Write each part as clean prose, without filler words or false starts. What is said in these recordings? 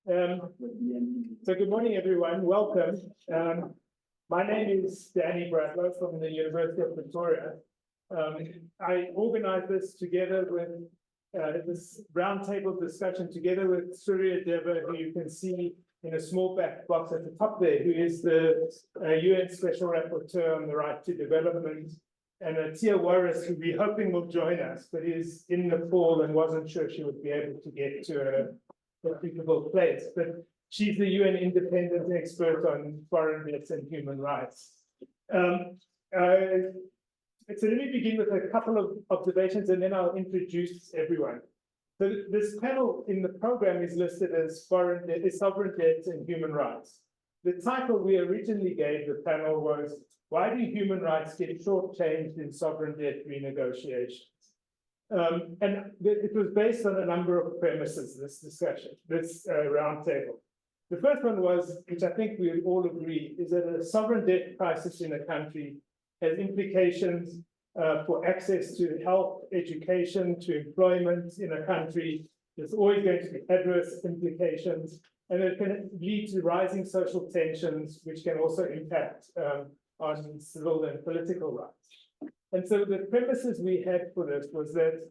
So good morning, everyone. Welcome. My name is Bradlow from the University of Pretoria. I organized this together with this roundtable discussion together with Surya, Deva, who you can see in a small back box at the top there, who is the UN Special Rapporteur on the right to development, and Attiya Waris, who we're hoping will join us, but is in Nepal and wasn't sure she would be able to get to a suitable place. But she's the UN independent expert on foreign debts and human rights. So let me begin with a couple of observations and then I'll introduce everyone. So this panel in the program is listed as sovereign debt and human rights. The title we originally gave the panel was, why do human rights get shortchanged in sovereign debt renegotiations? And it was based on a number of premises, this discussion, this roundtable. The first one was, which I think we all agree, is that a sovereign debt crisis in a country has implications for access to health, education, to employment in a country. There's always going to be adverse implications, and it can lead to rising social tensions, which can also impact on civil and political rights. And so the premises we had for this was that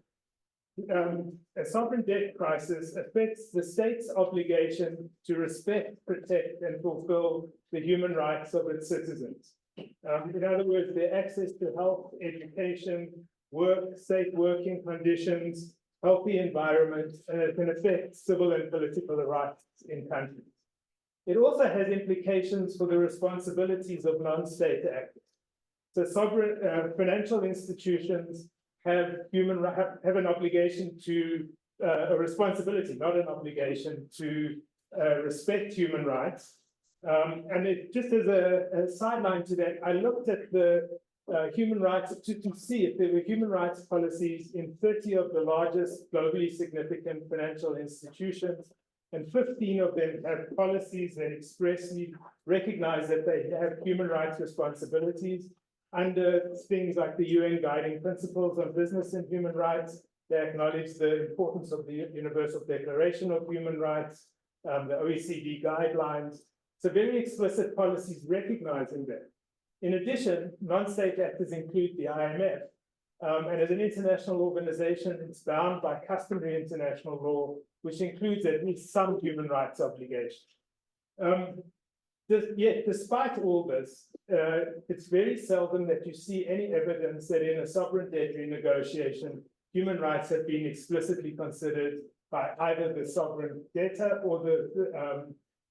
a sovereign debt crisis affects the state's obligation to respect, protect, and fulfill the human rights of its citizens. In other words, their access to health, education, work, safe working conditions, healthy environment, and it can affect civil and political rights in countries. It also has implications for the responsibilities of non-state actors. So sovereign financial institutions have an obligation to a responsibility, not an obligation, to respect human rights. And it just as a sideline to that, I looked at the human rights to see if there were human rights policies in 30 of the largest globally significant financial institutions, and 15 of them have policies that expressly recognize that they have human rights responsibilities under things like the UN Guiding Principles on Business and Human Rights. They acknowledge the importance of the Universal Declaration of Human Rights, the OECD guidelines. So very explicit policies recognizing that. In addition, non-state actors include the IMF. And as an international organization, it's bound by customary international law, which includes at least some human rights obligations. Yet, despite all this, it's very seldom that you see any evidence that in a sovereign debt renegotiation, human rights have been explicitly considered by either the sovereign debtor or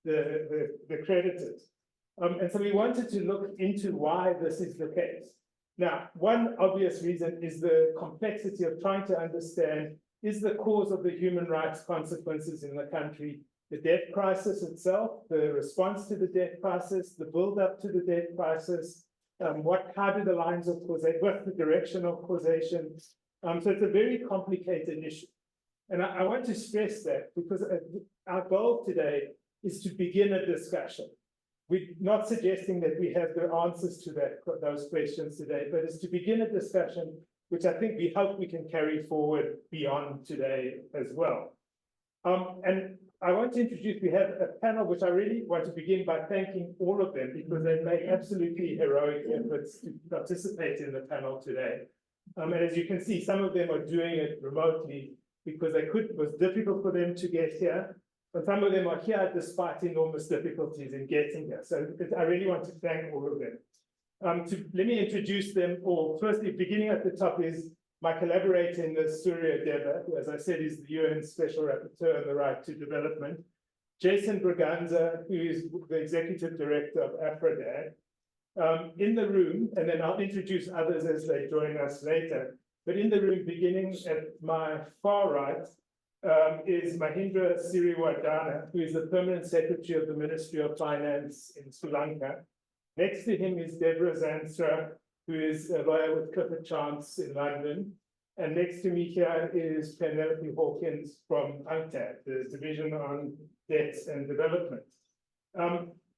the creditors. And so we wanted to look into why this is the case. Now, one obvious reason is the complexity of trying to understand, is the cause of the human rights consequences in the country the debt crisis itself, the response to the debt crisis, the build-up to the debt crisis, how do the lines of causation, what's the direction of causation? So it's a very complicated issue. And I want to stress that because our goal today is to begin a discussion. We're not suggesting that we have the answers to those questions today, but it's to begin a discussion, which I think we hope we can carry forward beyond today as well. And I want to introduce, we have a panel which I really want to begin by thanking all of them because they made absolutely heroic efforts to participate in the panel today. And as you can see, some of them are doing it remotely because it was difficult for them to get here. But some of them are here despite enormous difficulties in getting here. So I really want to thank all of them. Let me introduce them all. Firstly, beginning at the top is my collaborator in this, Surya, Deva, who, as I said, is the UN Special Rapporteur on the right to development. Jason Braganza, who is the Executive Director of AFRODAD. In the room, and then I'll introduce others as they join us later, but in the room, beginning at my far right, is Mahinda Siriwardana, who is the Permanent Secretary of the Ministry of Finance in Sri Lanka. Next to him is Deborah Zandstra, who is a lawyer with Clifford in London. And next to me here is Penelope Hawkins from UNCTAD, the Division on Debts and Development.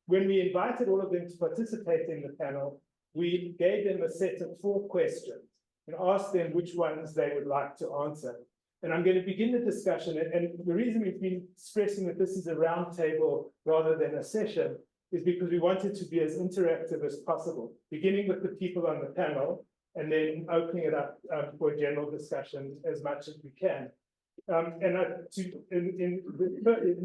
When we invited all of them to participate in the panel, we gave them a set of 4 questions and asked them which ones they would like to answer. And I'm going to begin the discussion. And the reason we've been stressing that this is a roundtable rather than a session is because we want it to be as interactive as possible, beginning with the people on the panel and then opening it up for general discussion as much as we can. In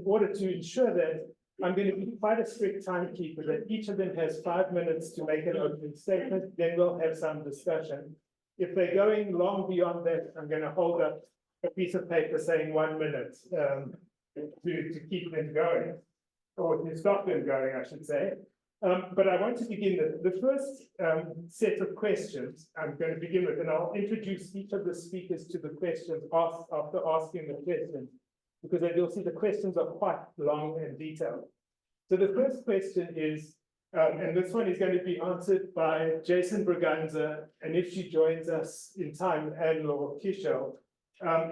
order to ensure that, I'm going to be quite a strict timekeeper, that each of them has 5 minutes to make an opening statement, then we'll have some discussion. If they're going long beyond that, I'm going to hold up a piece of paper saying 1 minute to keep them going, or to stop them going, I should say. But I want to begin the first set of questions I'm going to begin with, and I'll introduce each of the speakers to the questions after asking the questions, because as you'll see, the questions are quite long and detailed. So the first question is, and this one is going to be answered by Jason Braganza, and if she joins us in time, Anne-Laure Kiechel,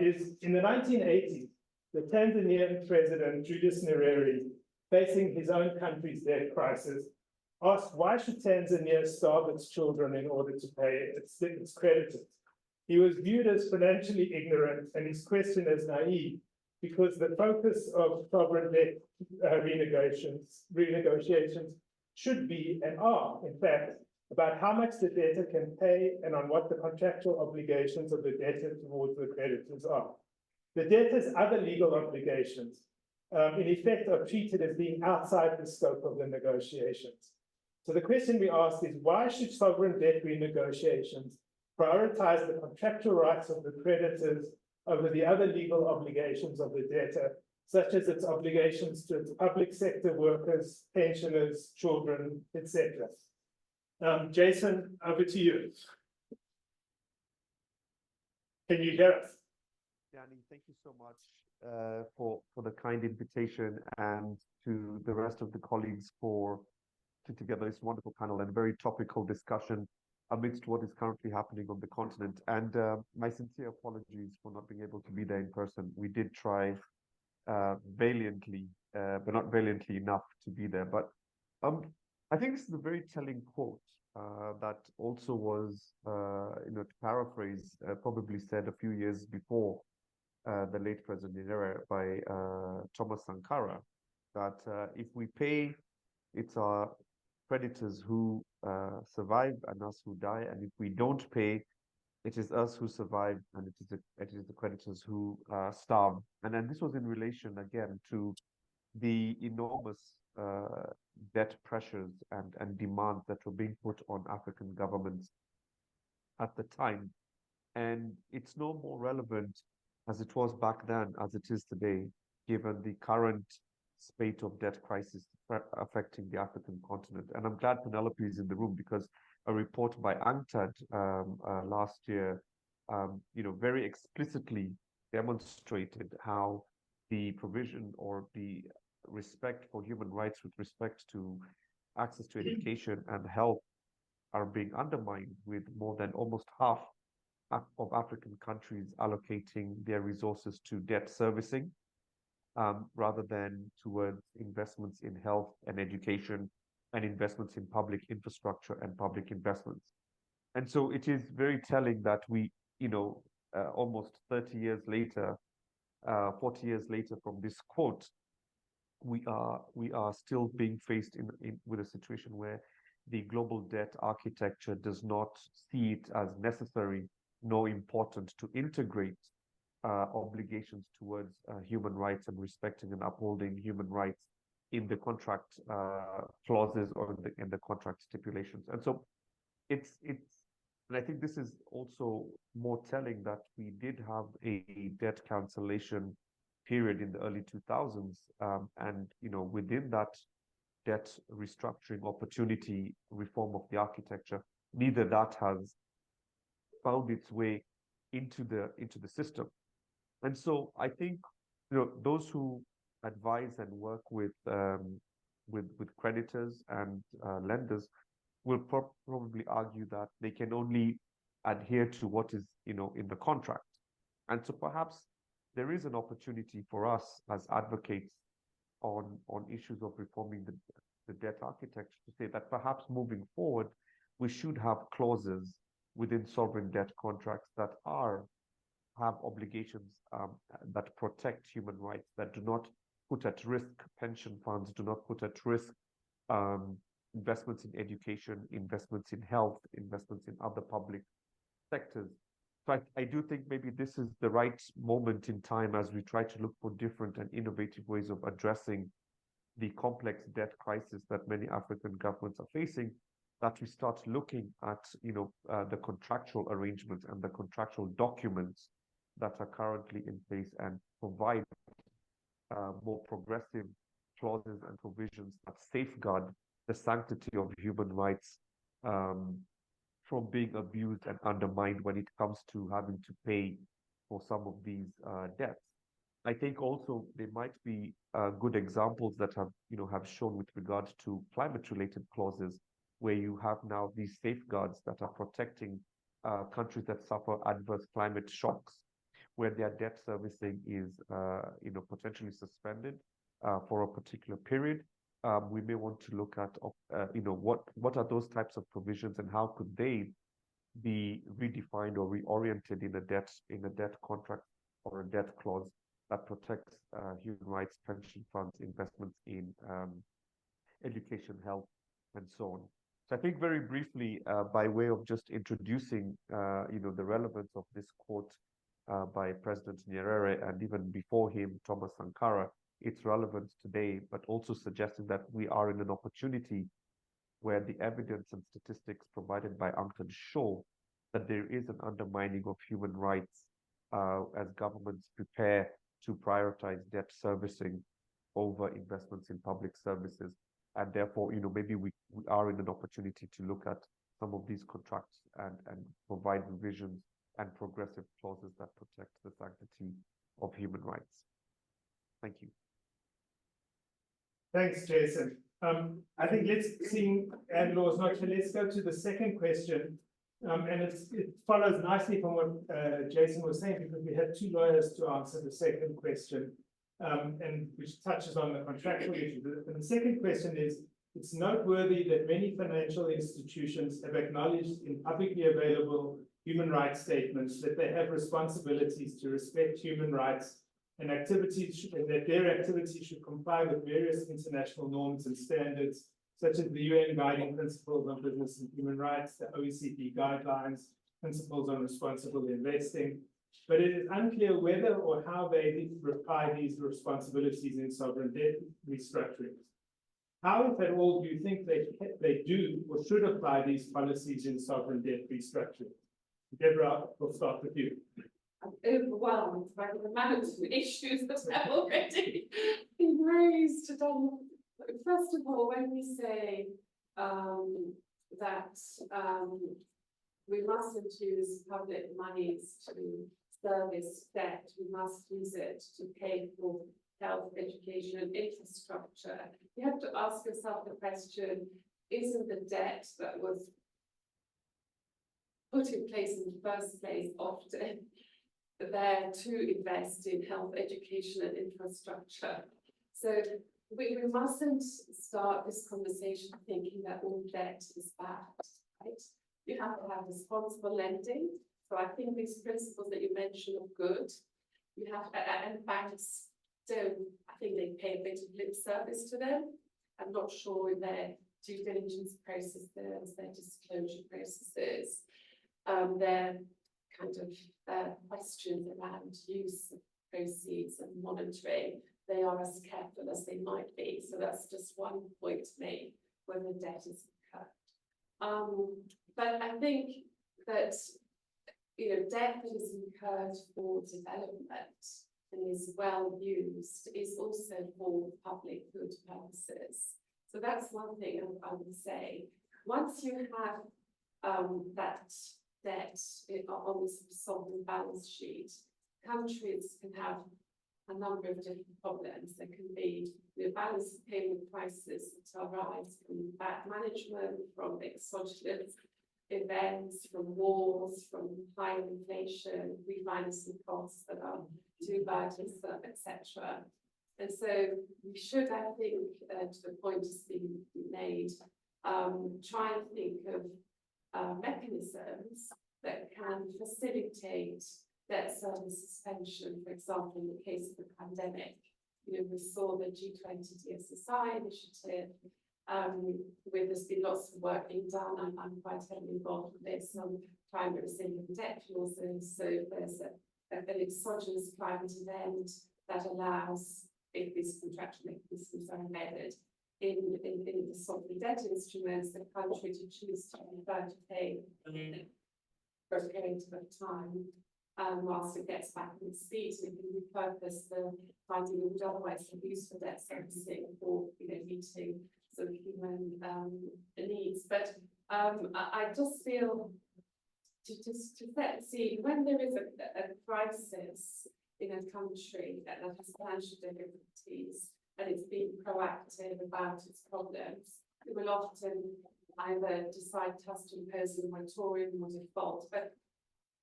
is in the 1980s, the Tanzanian president, Julius Nyerere, facing his own country's debt crisis, asked why should Tanzania starve its children in order to pay its creditors. He was viewed as financially ignorant and his question as naive, because the focus of sovereign debt renegotiations should be and are, in fact, about how much the debtor can pay and on what the contractual obligations of the debtor towards the creditors are. The debtor's other legal obligations, in effect, are treated as being outside the scope of the negotiations. So the question we ask is, why should sovereign debt renegotiations prioritize the contractual rights of the creditors over the other legal obligations of the debtor, such as its obligations to its public sector workers, pensioners, children, etc.? Jason, over to you. Can you hear us? Danny, thank you so much for the kind invitation, and to the rest of the colleagues for putting together this wonderful panel and very topical discussion amidst what is currently happening on the continent. And my sincere apologies for not being able to be there in person. We did try valiantly, but not valiantly enough to be there. But I think this is a very telling quote that also was, to paraphrase, probably said a few years before the late President Nyerere by Thomas Sankara, that if we pay, it's our creditors who survive and us who die, and if we don't pay, it is us who survive and it is the creditors who starve. And then this was in relation again to the enormous debt pressures and demands that were being put on African governments at the time. And it's no more relevant as it was back then as it is today, given the current spate of debt crisis affecting the African continent. And I'm glad Penelope is in the room, because a report by UNCTAD last year, very explicitly demonstrated how the provision or the respect for human rights with respect to access to education and health are being undermined, with more than almost half of African countries allocating their resources to debt servicing rather than towards investments in health and education and investments in public infrastructure and public investments. And so it is very telling that we, almost 30 years later, 40 years later from this quote, we are still being faced with a situation where the global debt architecture does not see it as necessary nor important to integrate obligations towards human rights and respecting and upholding human rights in the contract clauses or in the contract stipulations. And so and I think this is also more telling that we did have a debt cancellation period in the early 2000s, and within that debt restructuring opportunity reform of the architecture, neither that has found its way into the system. And so I think those who advise and work with creditors and lenders will probably argue that they can only adhere to what is in the contract. And so perhaps there is an opportunity for us as advocates on issues of reforming the debt architecture to say that perhaps moving forward we should have clauses within sovereign debt contracts that are have obligations that protect human rights, that do not put at risk pension funds, do not put at risk investments in education, investments in health, investments in other public sectors. So I do think maybe this is the right moment in time as we try to look for different and innovative ways of addressing the complex debt crisis that many African governments are facing, that we start looking at, the contractual arrangements and the contractual documents that are currently in place and provide more progressive clauses and provisions that safeguard the sanctity of human rights from being abused and undermined when it comes to having to pay for some of these debts. I think also there might be good examples that have shown with regard to climate-related clauses, where you have now these safeguards that are protecting countries that suffer adverse climate shocks, where their debt servicing is potentially suspended for a particular period. We may want to look at what are those types of provisions and how could they be redefined or reoriented in a debt contract or a debt clause that protects human rights, pension funds, investments in education, health, and so on. So I think very briefly, by way of just introducing the relevance of this quote by President Nyerere, and even before him, Thomas Sankara, its relevance today, but also suggesting that we are in an opportunity where the evidence and statistics provided by UNCTAD show that there is an undermining of human rights as governments prepare to prioritize debt servicing over investments in public services. And therefore, maybe we are in an opportunity to look at some of these contracts and provide revisions and progressive clauses that protect the sanctity of human rights. Thank you. Thanks, Jason. I think seeing Anne-Laure's not here, let's go to the second question. And it follows nicely from what Jason was saying, because we had two lawyers to answer the second question, and which touches on the contractual issue. And the second question is, it's noteworthy that many financial institutions have acknowledged in publicly available human rights statements that they have responsibilities to respect human rights and that their activities should comply with various international norms and standards, such as the UN Guiding Principles on Business and Human Rights, the OECD Guidelines, Principles on Responsible Investing. But it is unclear whether or how they apply these responsibilities in sovereign debt restructuring. How, if at all, do you think they do or should apply these policies in sovereign debt restructuring? Deborah, we'll start with you. I'm overwhelmed by the amount of issues that have already been raised. First of all, when we say that we mustn't use public monies to service debt, we must use it to pay for health, education, and infrastructure, you have to ask yourself the question, isn't the debt that was put in place in the first place often there to invest in health, education, and infrastructure? So we mustn't start this conversation thinking that all debt is bad, right? You have to have responsible lending. So I think these principles that you mentioned are good. You have, and banks don't, I think they pay a bit of lip service to them. I'm not sure in their due diligence processes, their disclosure processes, their kind of questions around use of proceeds and monitoring, they are as careful as they might be. So that's just one point to make when the debt is incurred. But I think that debt that is incurred for development and is well used is also for public good purposes. So that's one thing I would say. Once you have that debt on the sovereign balance sheet, countries can have a number of different problems. There can be balance of payment crises that arise from bad management, from exogenous events, from wars, from high inflation, refinancing costs that are too burdensome, etc. And so we should, I think, to the point has been made, try and think of mechanisms that can facilitate debt service suspension, for example, in the case of the pandemic. We saw the G20 DSSI initiative, where there's been lots of work being done. I'm quite heavily involved with this on climate resilient debt clauses. So there's an exogenous climate event that allows, if these contractual mechanisms are embedded in the sovereign debt instruments, the country to choose to prefer to pay for a period of time, whilst it gets back in speed, so we can repurpose the funding that would otherwise be used for debt servicing or meeting sort of human needs. But I just feel to set the scene, when there is a crisis in a country that has financial difficulties and it's being proactive about its problems, it will often either decide to impose a moratorium or default. But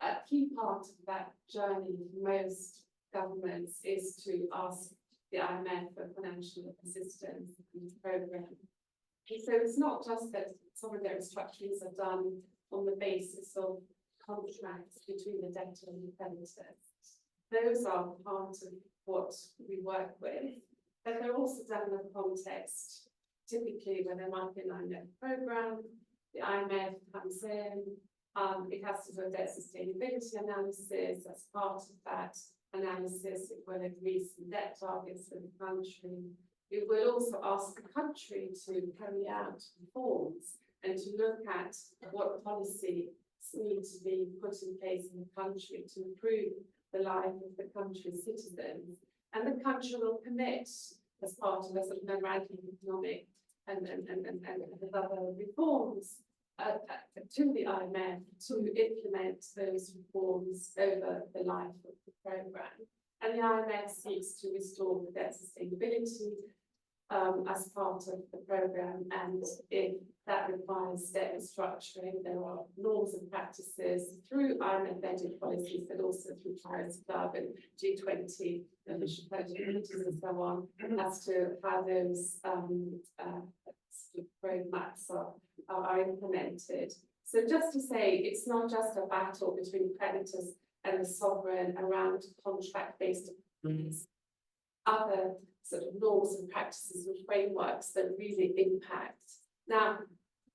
a key part of that journey for most governments is to ask the IMF for financial assistance and program. And so it's not just that some of their restructurings are done on the basis of contracts between the debtor and the creditor. Those are part of what we work with, but they're also done in a context, typically when there might be an IMF program, the IMF comes in, it has to do a debt sustainability analysis. As part of that analysis, it will agree some debt targets for the country. It will also ask the country to carry out reforms and to look at what policies need to be put in place in the country to improve the life of the country's citizens. And the country will commit, as part of a sort of memorandum of economic and other reforms, to the IMF to implement those reforms over the life of the programme. And the IMF seeks to restore debt sustainability as part of the programme, and if that requires debt restructuring, there are norms and practices through IMF-vetted policies, but also through Paris Club and G20 official committees and so on, as to how those sort of roadmaps are implemented. So just to say, it's not just a battle between creditors and the sovereign around contract-based agreements. Other sort of norms and practices and frameworks that really impact. Now,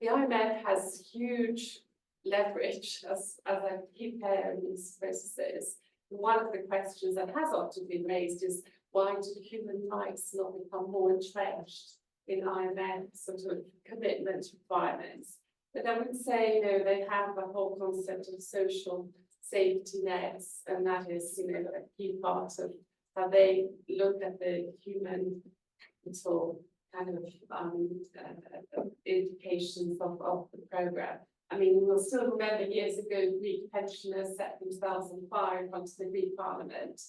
the IMF has huge leverage as a key player in these processes. One of the questions that has often been raised is, why do human rights not become more entrenched in IMF sort of commitment requirements? But I would say, they have a whole concept of social safety nets, and that is, a key part of how they look at the human capital kind of implications of the programme. I mean, we'll still remember years ago, Greek pensioners set themselves on fire in front of the Greek Parliament.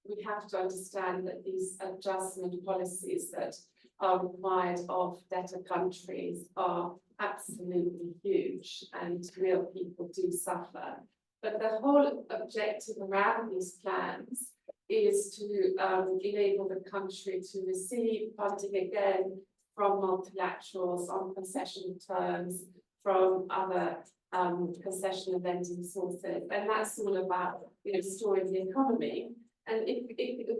We have to understand that these adjustment policies that are required of debtor countries are absolutely huge, and real people do suffer. But the whole objective around these plans is to enable the country to receive funding again from multilaterals on concession terms, from other concession and lending sources. And that's all about, restoring the economy. And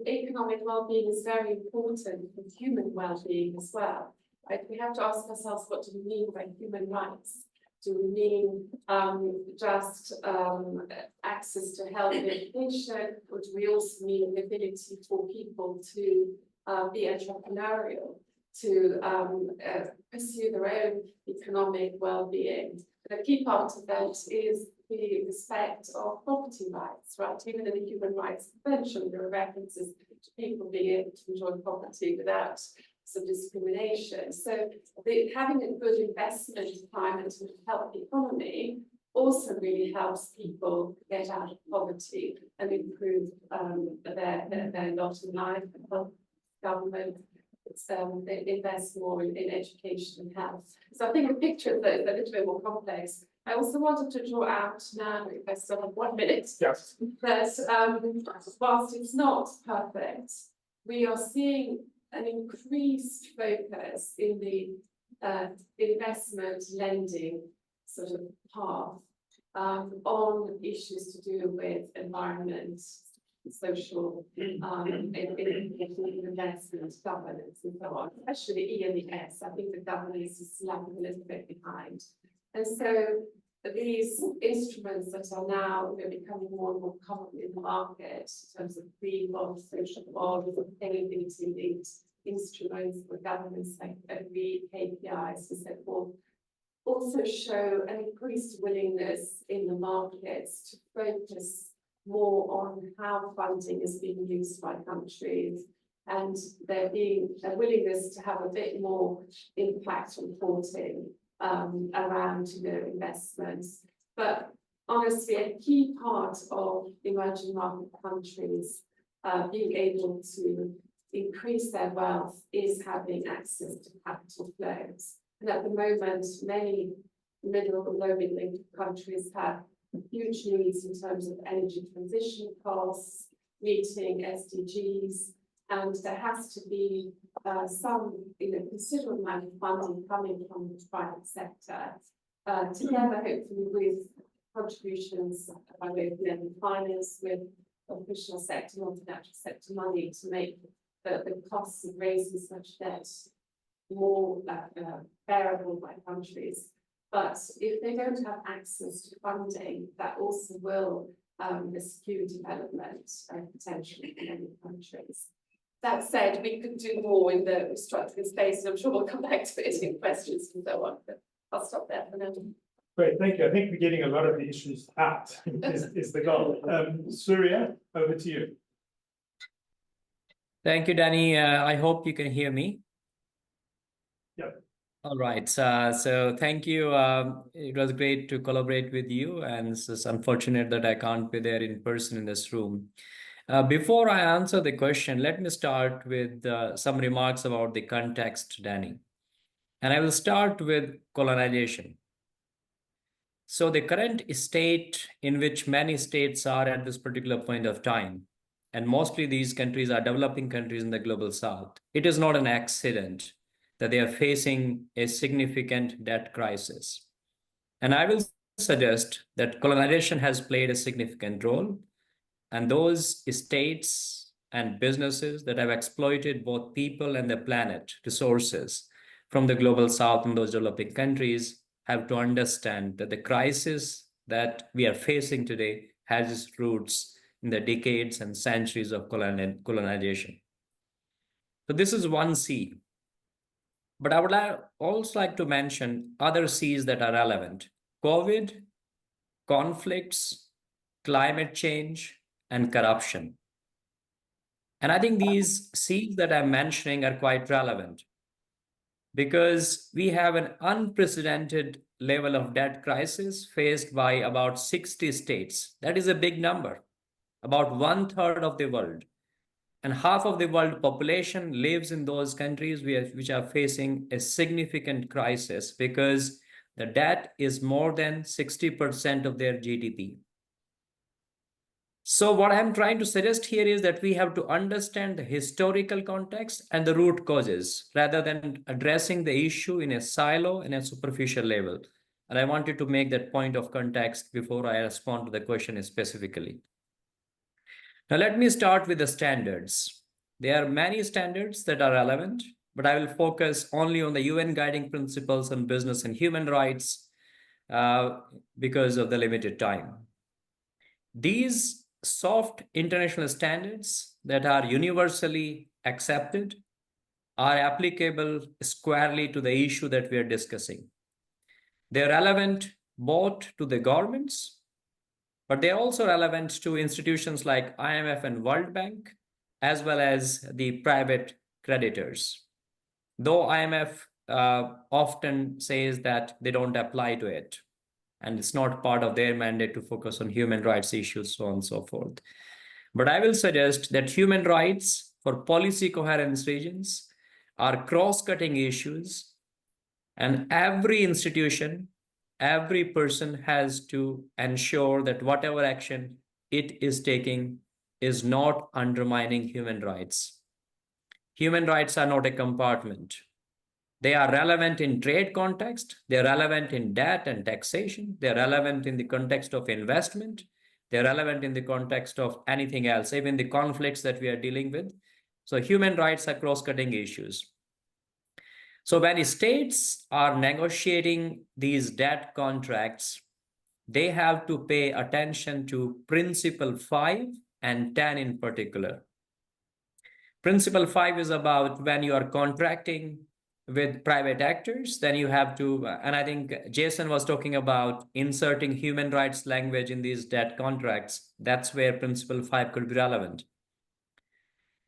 economic well-being is very important for human well-being as well. Right? We have to ask ourselves, what do we mean by human rights? Do we mean just access to health and education, or do we also mean the ability for people to be entrepreneurial, to pursue their own economic well-being? And a key part of that is the respect of property rights, right? Even in the Human Rights Convention, there are references to people being able to enjoy property without some discrimination. So having a good investment climate to help the economy also really helps people get out of poverty and improve their lot in life, and help government invest more in education and health. So I think the picture is a little bit more complex. I also wanted to draw out now, if I still have 1 minute, Yes. that whilst it's not perfect, we are seeing an increased focus in the investment lending sort of path on issues to do with environment, social, investment, governance, and so on, especially E and the S. I think the governance is lagging a little bit behind. And so these instruments that are now becoming more and more common in the market, in terms of green bonds, social bonds, sustainability-linked instruments for governance, like KPIs and so forth, also show an increased willingness in the markets to focus more on how funding is being used by countries, and there being a willingness to have a bit more impact reporting around investments. But honestly, a key part of emerging market countries being able to increase their wealth is having access to capital flows. And at the moment, many middle and low middle income countries have huge needs in terms of energy transition costs, meeting SDGs, and there has to be some considerable amount of funding coming from the private sector, together hopefully with contributions by way of finance, with official sector, multinational sector money to make the costs of raising such debt more bearable by countries. But if they don't have access to funding, that also will skew development potentially in many countries. That said, we could do more in the restructuring space, and I'm sure we'll come back to it in questions and so on, but I'll stop there for now. Great, thank you. I think we're getting a lot of the issues out is the goal. Surya, over to you. Thank you, Danny. I hope you can hear me. Yep. All right. So thank you. It was great to collaborate with you, and it's just unfortunate that I can't be there in person in this room. Before I answer the question, let me start with some remarks about the context, Danny. And I will start with colonization. So the current state in which many states are at this particular point of time, and mostly these countries are developing countries in the global south, it is not an accident that they are facing a significant debt crisis. And I will suggest that colonization has played a significant role, and those states and businesses that have exploited both people and the planet resources from the global south and those developing countries have to understand that the crisis that we are facing today has its roots in the decades and centuries of colonization. So this is one C. But I would also like to mention other C's that are relevant: COVID, conflicts, climate change, and corruption. And I think these C's that I'm mentioning are quite relevant because we have an unprecedented level of debt crisis faced by about 60 states. That is a big number, about 1/3 of the world. And half of the world population lives in those countries which are facing a significant crisis because the debt is more than 60% of their GDP. So what I'm trying to suggest here is that we have to understand the historical context and the root causes rather than addressing the issue in a silo and a superficial level. And I wanted to make that point of context before I respond to the question specifically. Now, let me start with the standards. There are many standards that are relevant, but I will focus only on the UN guiding principles on business and human rights because of the limited time. These soft international standards that are universally accepted are applicable squarely to the issue that we are discussing. They're relevant both to the governments, but they're also relevant to institutions like IMF and World Bank, as well as the private creditors. Though IMF often says that they don't apply to it, and it's not part of their mandate to focus on human rights issues, so on and so forth. But I will suggest that human rights for policy coherence regions are cross-cutting issues, and every institution, every person has to ensure that whatever action it is taking is not undermining human rights. Human rights are not a compartment. They are relevant in trade context. They're relevant in debt and taxation. They're relevant in the context of investment. They're relevant in the context of anything else, even the conflicts that we are dealing with. So human rights are cross-cutting issues. So when states are negotiating these debt contracts, they have to pay attention to Principle 5 and 10 in particular. Principle 5 is about when you are contracting with private actors, then you have to, and I think Jason was talking about inserting human rights language in these debt contracts. That's where Principle 5 could be relevant.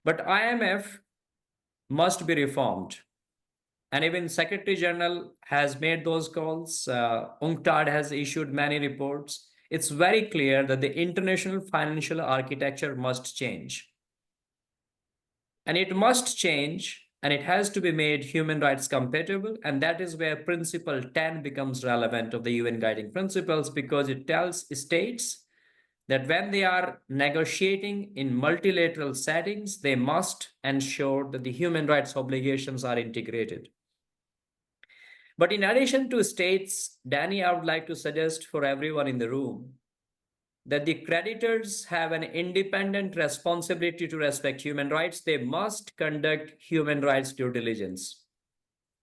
But IMF must be reformed. And even Secretary General has made those calls. UNCTAD has issued many reports. It's very clear that the international financial architecture must change. And it must change, and it has to be made human rights compatible. And that is where Principle 10 becomes relevant of the UN Guiding Principles, because it tells states that when they are negotiating in multilateral settings, they must ensure that the human rights obligations are integrated. But in addition to states, Danny, I would like to suggest for everyone in the room that the creditors have an independent responsibility to respect human rights. They must conduct human rights due diligence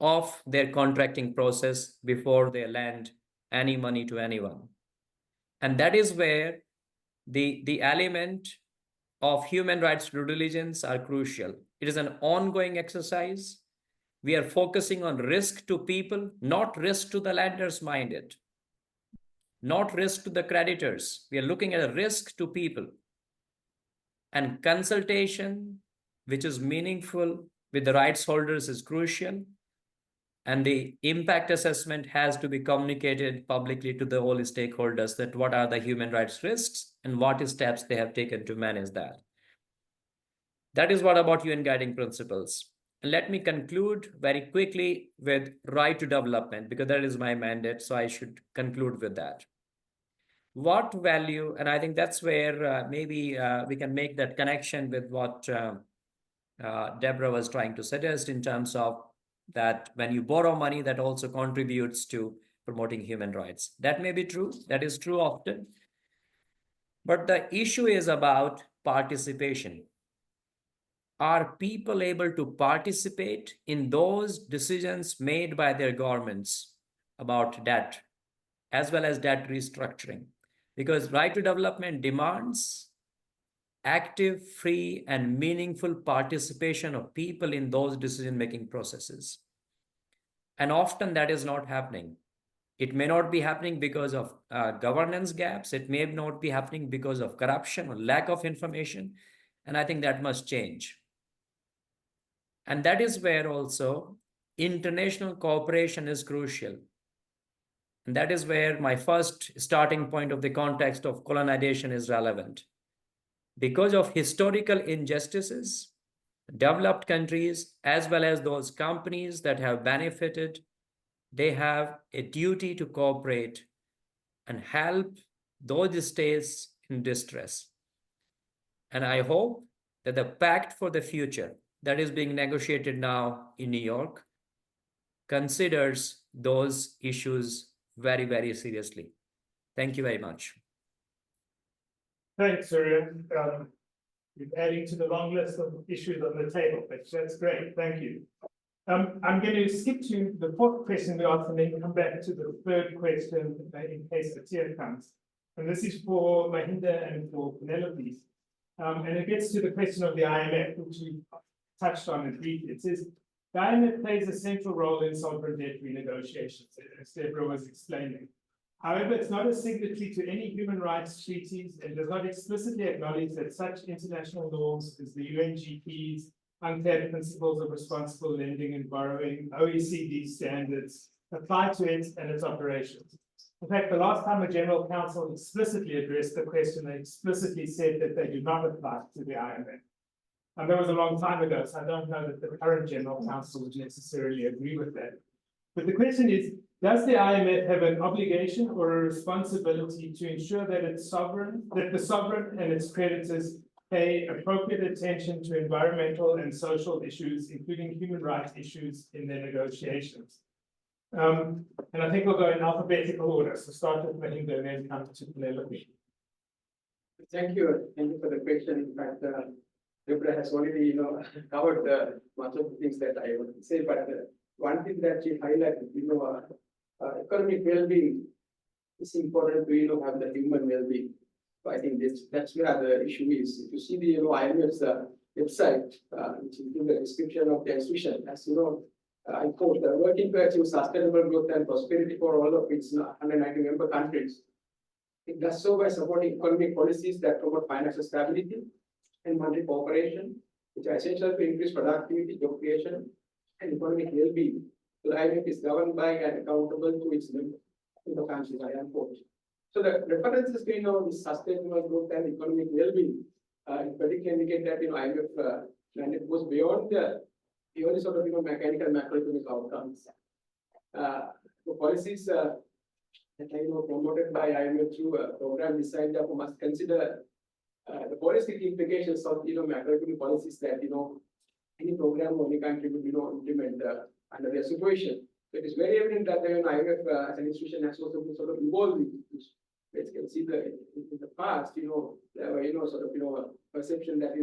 of their contracting process before they lend any money to anyone. And that is where the element of human rights due diligence are crucial. It is an ongoing exercise. We are focusing on risk to people, not risk to the lenders minded. Not risk to the creditors. We are looking at a risk to people. And consultation, which is meaningful with the rights holders, is crucial. And the impact assessment has to be communicated publicly to the whole stakeholders, that what are the human rights risks and what steps they have taken to manage that. That is what about UN Guiding Principles. And let me conclude very quickly with right to development, because that is my mandate, so I should conclude with that. What value, and I think that's where maybe we can make that connection with what Deborah was trying to suggest in terms of that when you borrow money, that also contributes to promoting human rights. That may be true. That is true often. But the issue is about participation. Are people able to participate in those decisions made by their governments about debt, as well as debt restructuring? Because right to development demands active, free, and meaningful participation of people in those decision-making processes. And often that is not happening. It may not be happening because of governance gaps. It may not be happening because of corruption or lack of information. And I think that must change. And that is where also international cooperation is crucial. And that is where my first starting point of the context of colonization is relevant. Because of historical injustices, developed countries, as well as those companies that have benefited, they have a duty to cooperate and help those states in distress. And I hope that the Pact for the Future that is being negotiated now in New York considers those issues very, very seriously. Thank you very much. Thanks, Surya. You're adding to the long list of issues on the table, but that's great. Thank you. I'm going to skip to the fourth question we asked and then come back to the third question in case Attiya comes. And this is for Mahinda and for Penelope. And it gets to the question of the IMF, which we touched on it briefly. It says, the IMF plays a central role in sovereign debt renegotiations, as Deborah was explaining. However, it's not a signatory to any human rights treaties and does not explicitly acknowledge that such international norms as the UNGP's UNCTAD principles of responsible lending and borrowing, OECD standards, apply to it and its operations. In fact, the last time a general counsel explicitly addressed the question, they explicitly said that they do not apply to the IMF. And that was a long time ago, so I don't know that the current general counsel would necessarily agree with that. But the question is, does the IMF have an obligation or a responsibility to ensure that the sovereign and its creditors pay appropriate attention to environmental and social issues, including human rights issues in their negotiations. And I think we'll go in alphabetical order. So start with Mahinda and then come to Penelope. Thank you for the question. In fact, Deborah has already, covered much of the things that I want to say. But one thing that she highlighted, economic well-being is important to, have the human well-being. So I think that's where the issue is. If you see the, IMF's website, which includes the description of the institution, as you know, I quote, working to achieve sustainable growth and prosperity for all of its 190 member countries. It does so by supporting economic policies that promote financial stability and monetary cooperation, which are essential to increase productivity, job creation, and economic well-being. So the IMF is governed by and accountable to its members in the countries, I unquote. So the references to this sustainable growth and economic well-being, in particular indicate that IMF mandate goes beyond the sort of mechanical macroeconomic outcomes. The policies that are promoted by IMF through a program designed must consider the holistic implications of macroeconomic policies that any program or any country would implement under their situation. So it is very evident that the IMF as an institution has also been sort of evolving. Let's see in the past, there were sort of perception that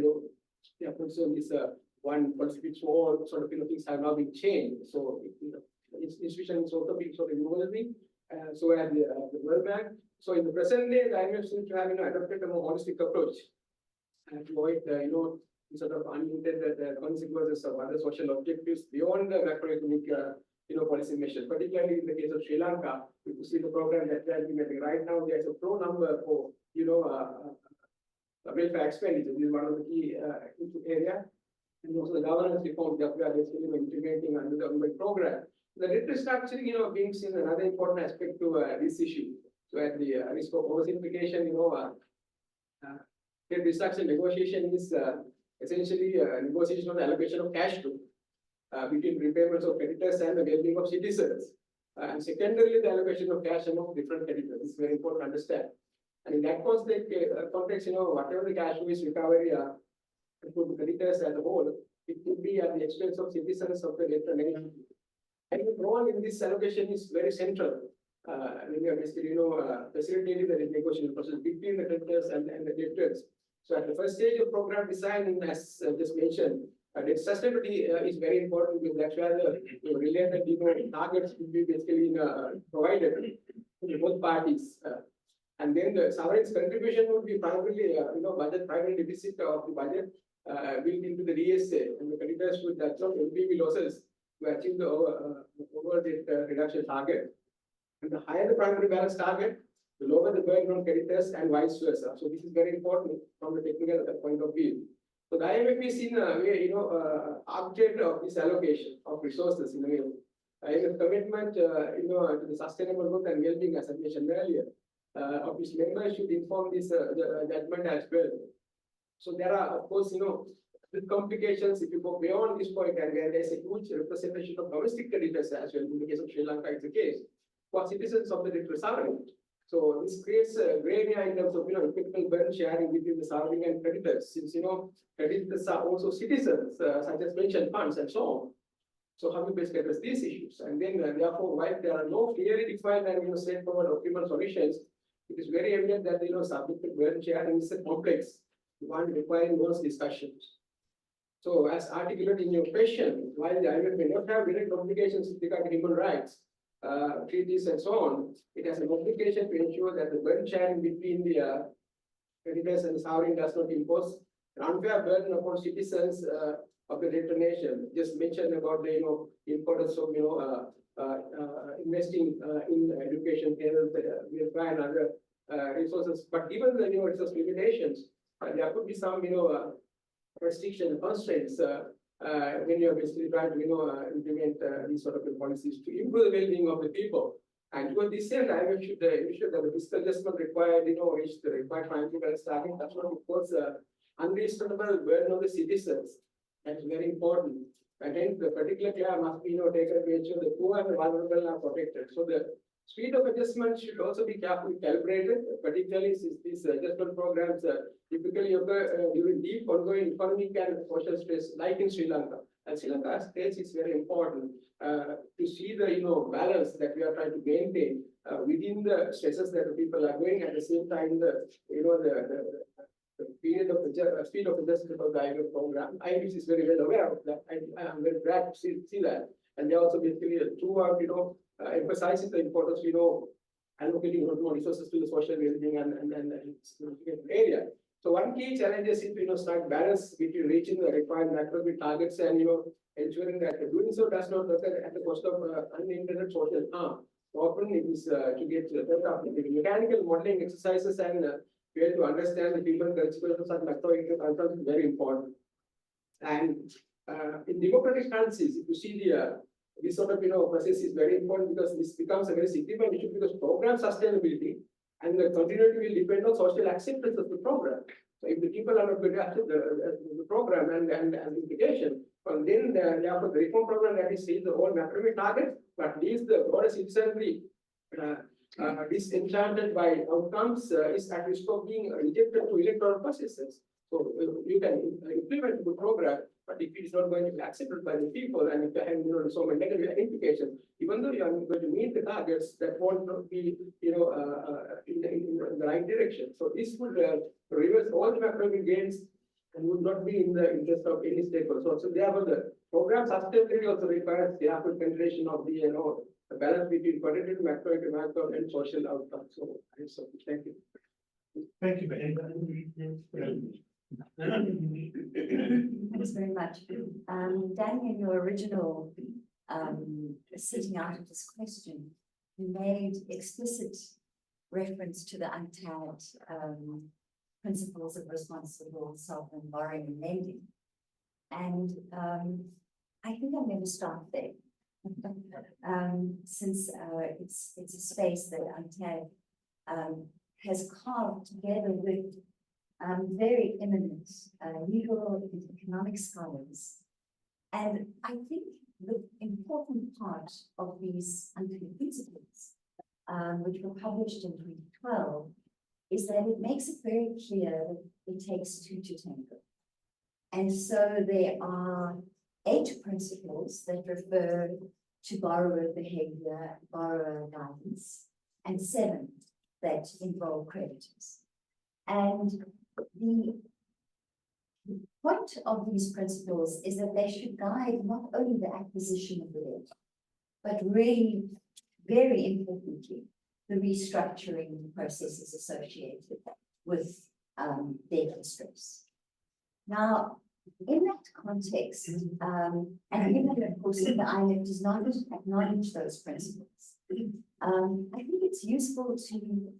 their concern is one policy fits all sort of things have now been changed. So institution is also being sort of evolving. So at the World Bank. So in the present day, the IMF seems to have adopted a more holistic approach and to avoid sort of unintended consequences of other social objectives beyond the macroeconomic policy measures. Particularly in the case of Sri Lanka, if you see the program that they are implementing right now, there is a pro number for welfare expenditure. This is one of the key area, and also the governance reform that we are basically implementing under the government program. The debt restructuring, being seen another important aspect to this issue. So at the risk of oversimplification, debt restructuring negotiation is essentially a negotiation on the allocation of cash flow between repayments of creditors and the well-being of citizens. And secondarily, the allocation of cash among different creditors. This is very important to understand. And in that context, whatever the cash flow is recovery for the creditors as a whole, it could be at the expense of citizens of the debtor nation. And the role in this allocation is very central. When you are basically, facilitating the negotiation process between the creditors and the debtors. So at the first stage of program design, as just mentioned, debt sustainability is very important because that's where the related targets will be basically provided to both parties. And then the sovereign's contribution would be primarily, budget primary deficit of the budget built into the DSA, and the creditors would absorb LPV losses to achieve the overall debt reduction target. And the higher the primary balance target, the lower the burden on creditors and vice versa. So this is very important from the technical point of view. So the IMF is in a way, architect of this allocation of resources in a way. IMF commitment, to the sustainable growth and well-being, as I mentioned earlier, of its members should inform this judgment as well. So there are, of course, with complications, if you go beyond this point, and where there's a huge representation of domestic creditors as well, in the case of Sri Lanka, it's the case, for citizens of the debtor sovereign. So this creates a gray area in terms of, equitable burden sharing between the sovereign and creditors, since, creditors are also citizens, such as pension funds and so on. So how do we address these issues? And then, therefore, while there are no clearly defined and, straightforward optimal solutions, it is very evident that, subject to burden sharing is a complex one requiring those discussions. So as articulated in your question, while the IMF may not have direct obligations with regard to human rights, treaties and so on, it has an obligation to ensure that the burden sharing between the creditors and the sovereign does not impose an unfair burden upon citizens of the debtor nation. Just mentioned about the importance of investing in education, health, welfare, and other resources. But given the resource limitations, there could be some restriction constraints when you are basically trying to implement these sort of policies to improve the well-being of the people. And to this end, IMF should ensure that the fiscal adjustment required, reach the required financial balance target. That's not, of course, unreasonable burden of the citizens. That's very important. And hence, the particular care must be taken to ensure the poor and the vulnerable are protected. So the Speed of adjustment should also be carefully calibrated, particularly since these adjustment programs typically occur during deep ongoing economic and social stress, like in Sri Lanka. And Sri Lanka's case is very important to see the balance that we are trying to maintain within the stresses that the people are going. At the same time, the period of speed of adjustment of the IMF program. IMF is very well aware of that. I am very glad to see that. And they also basically throughout, emphasizing the importance, allocating more resources to the social well-being and significant area. So one key challenge is to strike balance between reaching the required macroeconomic targets and ensuring that doing so does not occur at the cost of unintended social harm. Often it is to get the mechanical modeling exercises and fail to understand the different consequences of macroeconomic concerns is very important. And in democratic countries, if you see this sort of process is very important because this becomes a very significant issue because program sustainability and the continuity will depend on social acceptance of the program. So if the people are not going to accept the program and implication, well, then therefore the reform program that is the whole macroeconomic target, but leaves the broader citizenry disenchanted by outcomes is at risk of being rejected to electoral processes. So you can implement the program, but if it is not going to be accepted by the people, and if you have so many negative implications, even though you are going to meet the targets, that won't be in the right direction. So this would reverse all the macroeconomic gains and would not be in the interest of any stakeholder. So therefore, the program sustainability also requires careful consideration of the balance between quantitative, macroeconomic, and social outcomes. So thank you. Thank you, Mahinda. Thanks very much. Danny, in your original setting out of this question, you made explicit reference to the UNCTAD principles of responsible sovereign borrowing and lending. And I think I'm going to start there. Since it's a space that UNCTAD has carved together with very eminent legal and economic scholars. And I think the important part of these UNCTAD principles, which were published in 2012, is that it makes it very clear that it takes two to tango. And so there are 8 principles that refer to borrower behavior, borrower guidance, and 7 that involve creditors. And the point of these principles is that they should guide not only the acquisition of the debt, but really, very importantly, the restructuring processes associated with debt distress. Now, in that context, and given, of course, that the IMF does not acknowledge those principles, I think it's useful to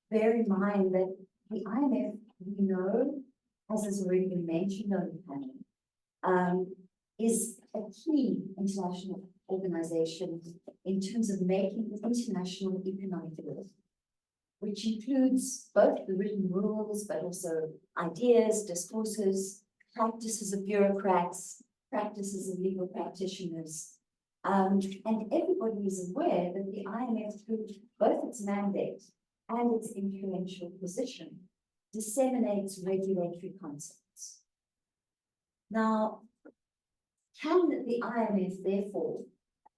bear in mind that the IMF, we know, as has already been mentioned on the panel, is a key international organization in terms of making international economic growth, which includes both the written rules, but also ideas, discourses, practices of bureaucrats, practices of legal practitioners. And everybody is aware that the IMF, through both its mandate and its influential position, disseminates regulatory concepts. Now, can the IMF therefore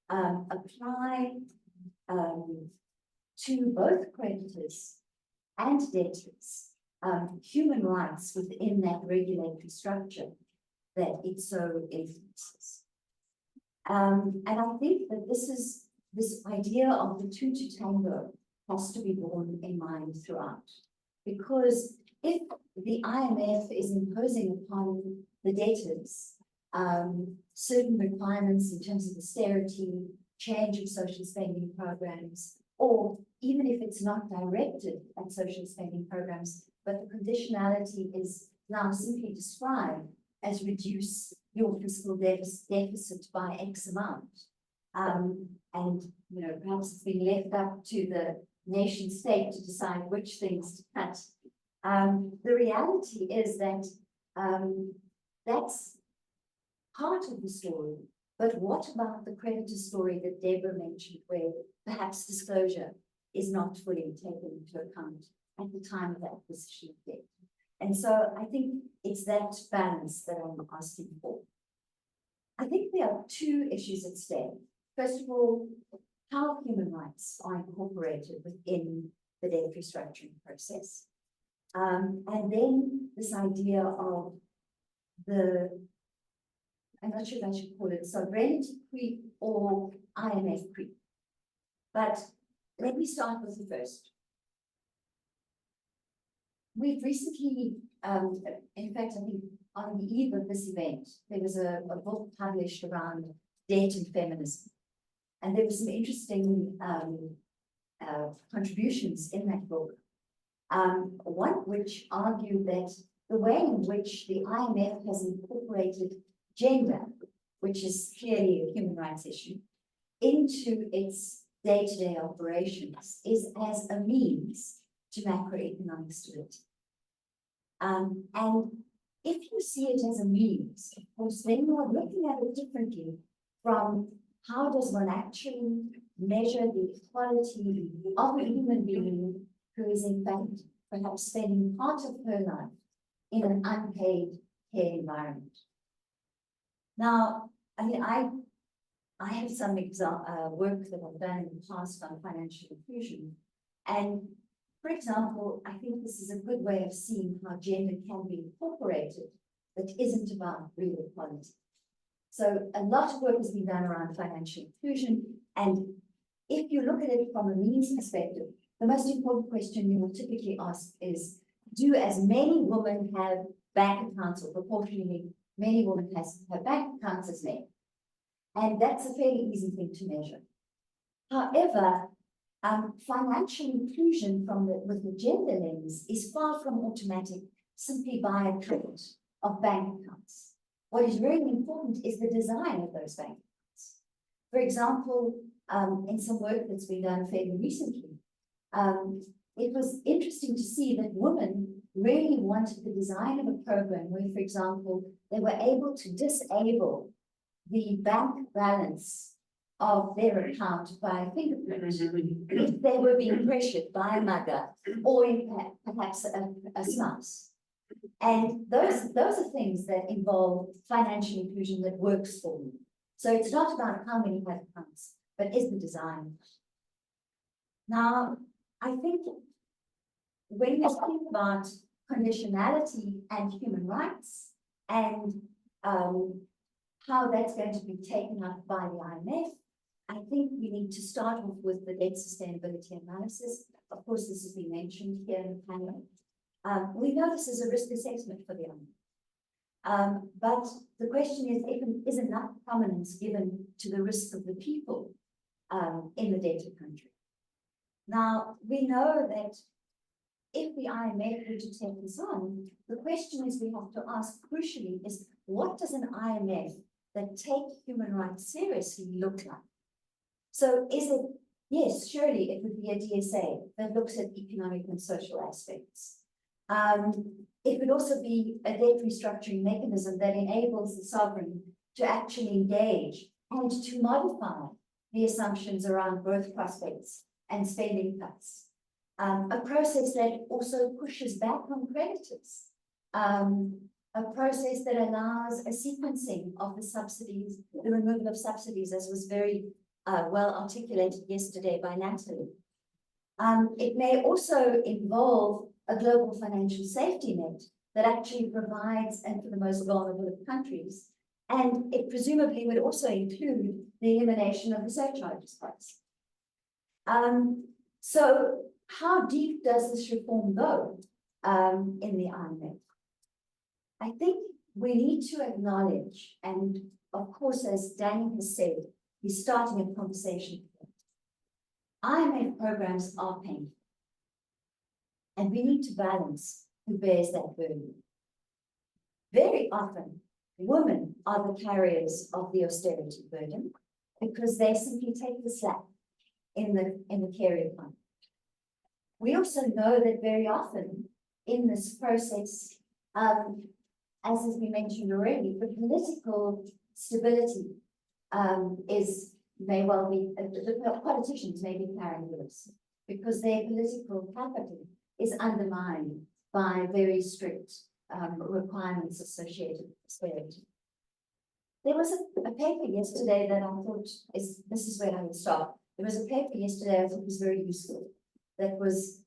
apply to both creditors and debtors human rights within that regulatory structure that it so influences? And I think that this idea of the two to tango has to be borne in mind throughout, because if the IMF is imposing upon the debtors certain requirements in terms of austerity, change of social spending programs, or even if it's not directed at social spending programs, but the conditionality is now simply described as reduce your fiscal deficit by X amount. And perhaps it's been left up to the nation state to decide which things to cut. The reality is that that's part of the story, but what about the creditor story that Deborah mentioned, where perhaps disclosure is not fully taken into account at the time of the acquisition of debt. And so I think it's that balance that I'm asking for. I think there are two issues at stake. First of all, how human rights are incorporated within the debt restructuring process. And then this idea of the, I'm not sure if I should call it sovereignty creep or IMF creep. But let me start with the first. We've recently, in fact, I think on the eve of this event, there was a book published around debt and feminism. And there were some interesting contributions in that book. One which argued that the way in which the IMF has incorporated gender, which is clearly a human rights issue, into its day-to-day operations is as a means to macroeconomic stability. And if you see it as a means, of course, then you are looking at it differently from how does one actually measure the equality of a human being who is in fact perhaps spending part of her life in an unpaid care environment. Now, I mean, I have some work that I've done in the past on financial inclusion. And for example, I think this is a good way of seeing how gender can be incorporated that isn't about real equality. So a lot of work has been done around financial inclusion. And if you look at it from a means perspective, the most important question you will typically ask is, do as many women have bank accounts, or proportionally many women have bank accounts as men? And that's a fairly easy thing to measure. However, financial inclusion with the gender lens is far from automatic simply by a count of bank accounts. What is really important is the design of those bank accounts. For example, in some work that's been done fairly recently, it was interesting to see that women really wanted the design of a program where, for example, they were able to disable the bank balance of their account by a fingerprint if they were being pressured by a mother or perhaps a spouse. And those are things that involve financial inclusion that works for me. So it's not about how many have accounts, but is the design. Now, I think when you think about conditionality and human rights and how that's going to be taken up by the IMF, I think we need to start off with the debt sustainability analysis. Of course, this has been mentioned here in the panel. We know this is a risk assessment for the IMF. But the question is enough prominence given to the risk of the people in the debtor country? Now, we know that if the IMF were to take this on, the question is we have to ask crucially is, what does an IMF that take human rights seriously look like? So is it, yes, surely it would be a DSA that looks at economic and social aspects. It would also be a debt restructuring mechanism that enables the sovereign to actually engage and to modify the assumptions around growth prospects and spending cuts. A process that also pushes back on creditors. A process that allows a sequencing of the subsidies, the removal of subsidies, as was very well articulated yesterday by Natalie. It may also involve a global financial safety net that actually provides, and for the most vulnerable of countries, and it presumably would also include the elimination of the surcharges price. So how deep does this reform go in the IMF? I think we need to acknowledge, and of course, as Danny has said, he's starting a conversation. IMF programs are painful, and we need to balance who bears that burden. Very often, women are the carriers of the austerity burden because they simply take the slack in the care economy. We also know that very often in this process, as has been mentioned already, the political stability may well be, the politicians may be carrying the risk because their political capital is undermined by very strict requirements associated with prosperity. There was a paper yesterday that I thought this is where I would start. There was a paper yesterday I thought was very useful that was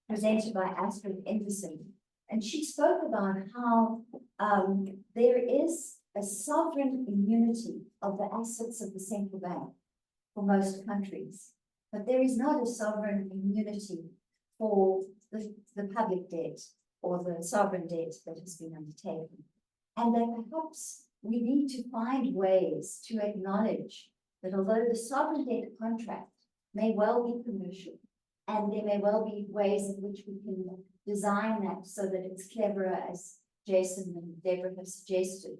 presented by Astrid Anderson, and she spoke about how there is a sovereign immunity of the assets of the central bank for most countries, but there is not a sovereign immunity for the public debt or the sovereign debt that has been undertaken. And that perhaps we need to find ways to acknowledge that although the sovereign debt contract may well be commercial, and there may well be ways in which we can design that so that it's cleverer, as Jason and Deborah have suggested,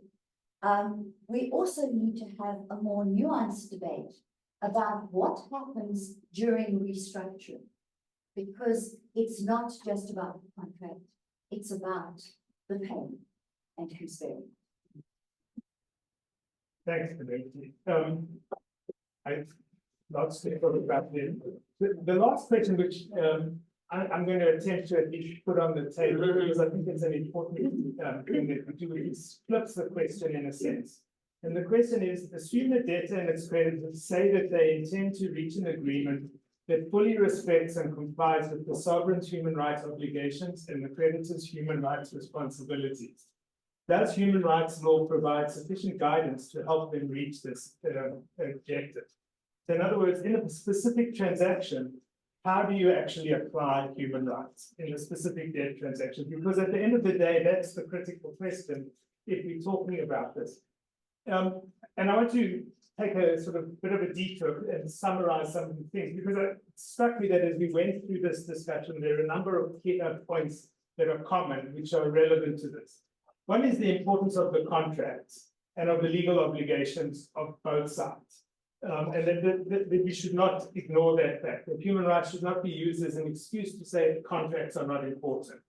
we also need to have a more nuanced debate about what happens during restructuring, because it's not just about the contract, it's about the pain and who's bearing. Thanks, Penelope. Lots to talk about there. The last question, which I'm going to attempt to at least put on the table, because I think it's an important thing that we do, is flips the question in a sense. And the question is, assume the debtor and its creditors say that they intend to reach an agreement that fully respects and complies with the sovereign's human rights obligations and the creditor's human rights responsibilities. Does human rights law provide sufficient guidance to help them reach this objective? So in other words, in a specific transaction, how do you actually apply human rights in a specific debt transaction? Because at the end of the day, that's the critical question if we're talking about this. And I want to take a sort of bit of a detour and summarize some of the things, because it struck me that as we went through this discussion, there are a number of key points that are common, which are relevant to this. One is the importance of the contracts and of the legal obligations of both sides. And that we should not ignore that fact, that human rights should not be used as an excuse to say that contracts are not important.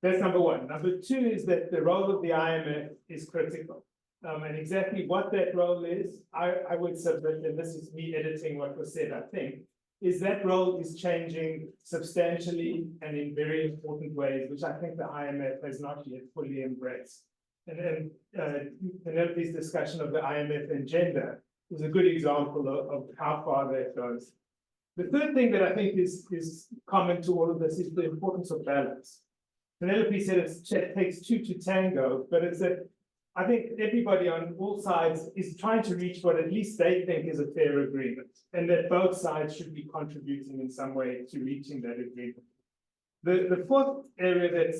That's number one. Number two is that the role of the IMF is critical. And exactly what that role is, I would submit, and this is me editing what was said, I think, is that role is changing substantially and in very important ways, which I think the IMF has not yet fully embraced. And Penelope's discussion of the IMF and gender is a good example of how far that goes. The third thing that I think is common to all of this is the importance of balance. Penelope said it takes two to tango, but it's that I think everybody on all sides is trying to reach what at least they think is a fair agreement, and that both sides should be contributing in some way to reaching that agreement. The fourth area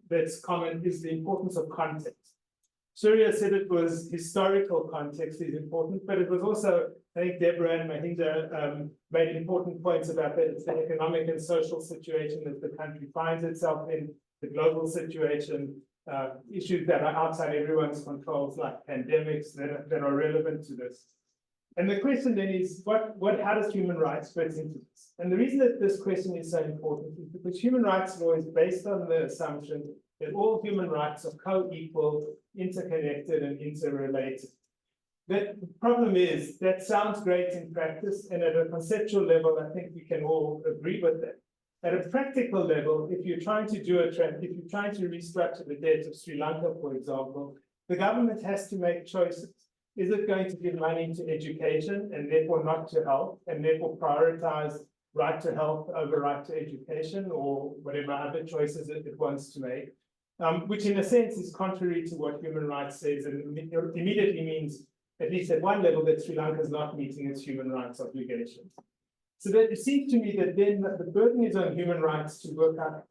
that's common is the importance of context. Surya said it was historical context is important, but it was also, I think Deborah and Mahinda made important points about that. It's the economic and social situation that the country finds itself in, the global situation, issues that are outside everyone's controls, like pandemics that are relevant to this. And the question then is, how does human rights fit into this? And the reason that this question is so important is because human rights law is based on the assumption that all human rights are co-equal, interconnected, and interrelated. The problem is that sounds great in practice, and at a conceptual level, I think we can all agree with that. At a practical level, if you're trying to restructure the debt of Sri Lanka, for example, the government has to make choices. Is it going to give money to education and therefore not to health, and therefore prioritize right to health over right to education, or whatever other choices it wants to make, which in a sense is contrary to what human rights says, and immediately means, at least at one level, that Sri Lanka is not meeting its human rights obligations. So that it seems to me that then the burden is on human rights to work out,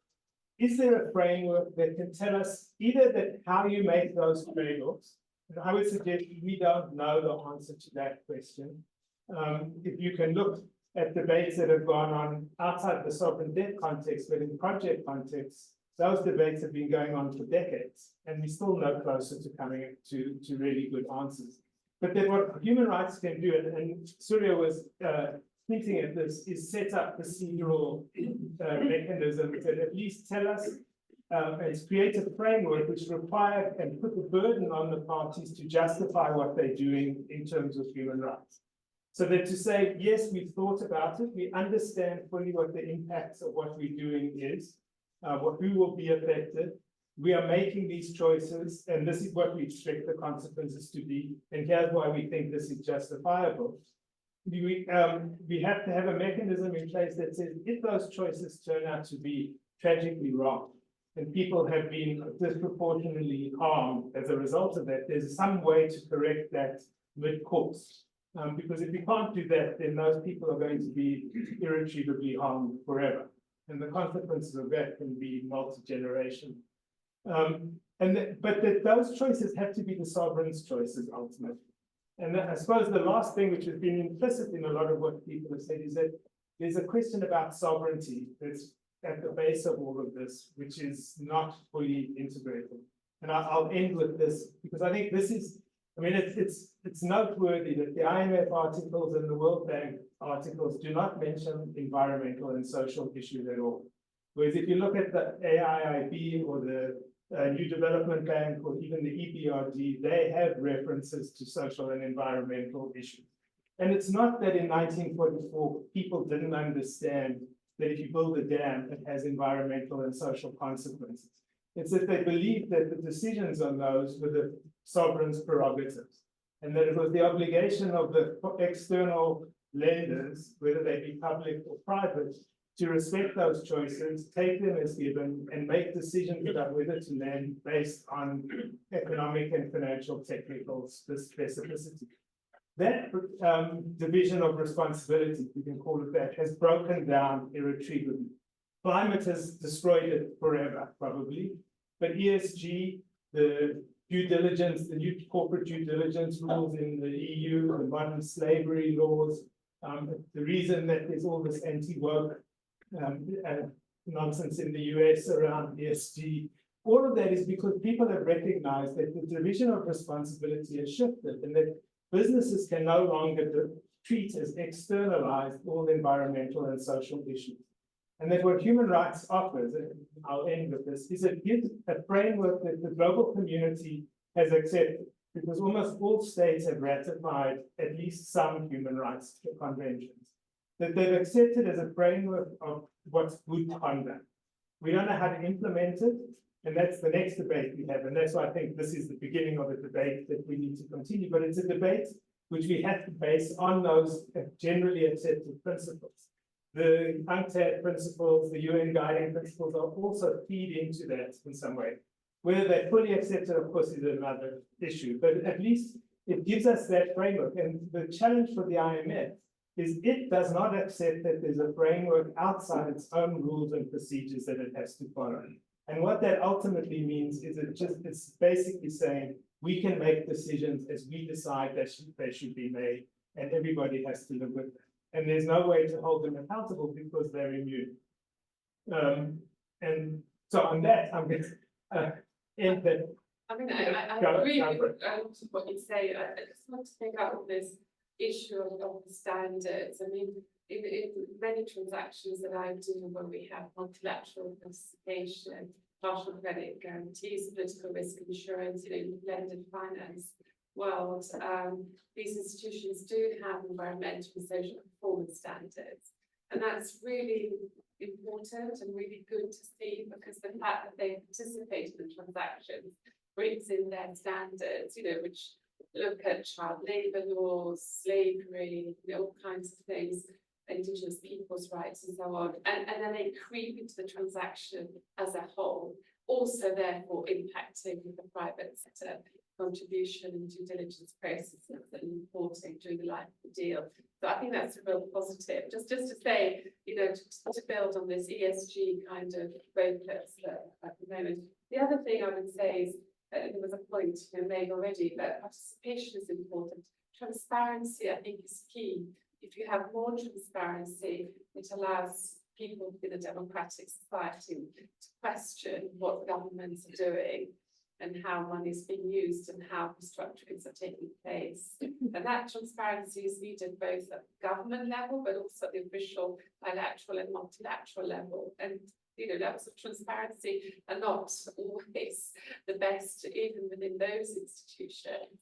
is there a framework that can tell us either that how you make those trade-offs, and I would suggest we don't know the answer to that question. If you can look at debates that have gone on outside the sovereign debt context, but in project context, those debates have been going on for decades, and we're still no closer to coming to really good answers. But then what human rights can do, and Surya was hinting at this, is set up procedural mechanisms that at least tell us and create a framework which require and put the burden on the parties to justify what they're doing in terms of human rights. So that to say, yes, we've thought about it, we understand fully what the impacts of what we're doing is, who will be affected. We are making these choices, and this is what we expect the consequences to be, and here's why we think this is justifiable. We have to have a mechanism in place that says if those choices turn out to be tragically wrong, and people have been disproportionately harmed as a result of that, there's some way to correct that mid-course. Because if we can't do that, then those people are going to be irretrievably harmed forever. And the consequences of that can be multi-generational. But those choices have to be the sovereign's choices ultimately. And I suppose the last thing which has been implicit in a lot of what people have said is that there's a question about sovereignty that's at the base of all of this, which is not fully integrated. And I'll end with this because I think this is, I mean, it's noteworthy that the IMF articles and the World Bank articles do not mention environmental and social issues at all. Whereas if you look at the AIIB or the New Development Bank or even the EBRD, they have references to social and environmental issues. And it's not that in 1944 people didn't understand that if you build a dam, it has environmental and social consequences. It's that they believed that the decisions on those were the sovereign's prerogatives, and that it was the obligation of the external lenders, whether they be public or private, to respect those choices, take them as given, and make decisions about whether to lend based on economic and financial technical specificity. That division of responsibility, we can call it that, has broken down irretrievably. Climate has destroyed it forever, probably, but ESG, the due diligence, the new corporate due diligence rules in the EU, the modern slavery laws, the reason that there's all this anti-woke nonsense in the US around ESG, all of that is because people have recognized that the division of responsibility has shifted and that businesses can no longer treat as externalized all environmental and social issues. And that what human rights offers, and I'll end with this, is it gives a framework that the global community has accepted, because almost all states have ratified at least some human rights conventions, that they've accepted as a framework of what's good conduct. We don't know how to implement it, and that's the next debate we have. And that's why I think this is the beginning of a debate that we need to continue, but it's a debate which we have to base on those generally accepted principles. The UNCTAD principles, the UN guiding principles are also feed into that in some way. Whether they're fully accepted, of course, is another issue, but at least it gives us that framework. And the challenge for the IMF is it does not accept that there's a framework outside its own rules and procedures that it has to follow. And what that ultimately means is it's basically saying we can make decisions as we decide that they should be made, and everybody has to live with them. And there's no way to hold them accountable because they're immune. And so on that, I'm going to end that. I mean, I agree with what you say. I just want to pick up this issue of the standards. I mean, in many transactions that I do when we have multilateral participation, partial credit guarantees, political risk insurance, blended finance world, these institutions do have environmental and social performance standards. And that's really important and really good to see, because the fact that they participate in the transactions brings in their standards, which look at child labour laws, slavery, all kinds of things, indigenous people's rights and so on. And then they creep into the transaction as a whole, also therefore impacting the private sector contribution and due diligence processes and reporting during the life of the deal. So I think that's a real positive. Just to say, to build on this ESG kind of focus at the moment. The other thing I would say is, there was a point made already, that participation is important. Transparency, I think, is key. If you have more transparency, it allows people in a democratic society to question what governments are doing and how money is being used and how restructurings are taking place. And that transparency is needed both at the government level, but also at the official bilateral and multilateral level. And levels of transparency are not always the best, even within those institutions.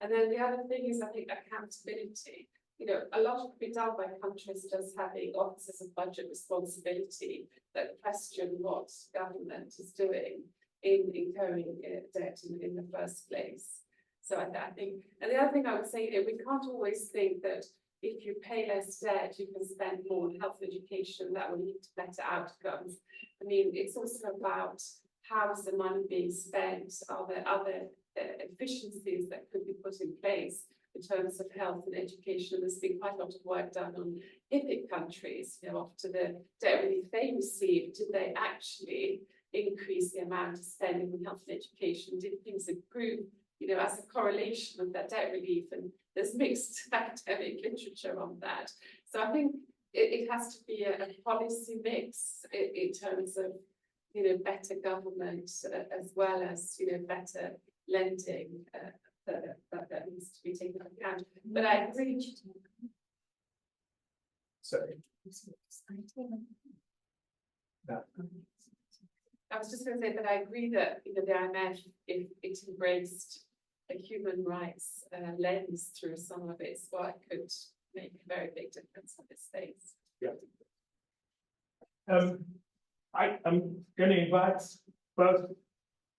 And then the other thing is, I think, accountability. a lot could be done by countries just having offices of budget responsibility that question what government is doing in incurring debt in the first place. So I think, and the other thing I would say, we can't always think that if you pay less debt, you can spend more on health education, that will lead to better outcomes. I mean, it's also about how is the money being spent? Are there other efficiencies that could be put in place in terms of health and education? There's been quite a lot of work done on HIPIC countries, after the debt relief they received, did they actually increase the amount of spending on health and education? Did things improve, as a correlation of that debt relief? And there's mixed academic literature on that. So I think it has to be a policy mix in terms of, better government as well as, better lending that needs to be taken into account. But I agree. Sorry. I was just going to say that I agree that the IMF, if it embraced a human rights lens through some of its work, could make a very big difference in this space. Yeah. I'm going to invite both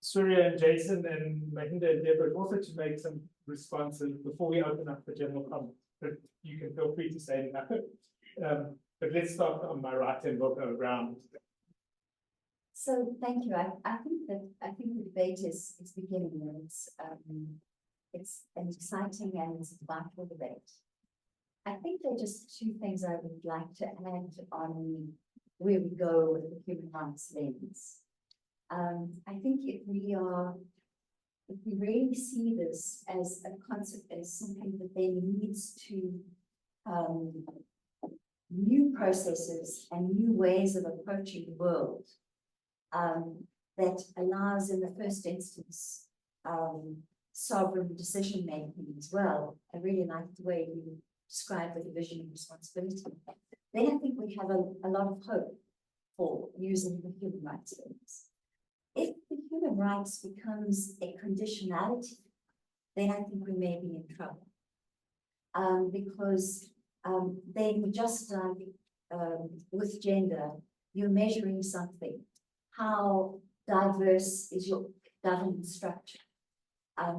Surya and Jason and Mahinda and Deborah also to make some responses before we open up the general comment. But you can feel free to say nothing. But let's start on my right and we'll go around. So thank you. I think the debate is beginning, and it's an exciting and it's a vital debate. I think there are just two things I would like to add on where we go with the human rights lens. I think if we really see this as a concept, as something that then leads to new processes and new ways of approaching the world, that allows, in the first instance, sovereign decision making as well. I really like the way you describe the division of responsibility. Then I think we have a lot of hope for using the human rights lens. If the human rights becomes a conditionality, then I think we may be in trouble. Because then, just like with gender, you're measuring something. How diverse is your government structure?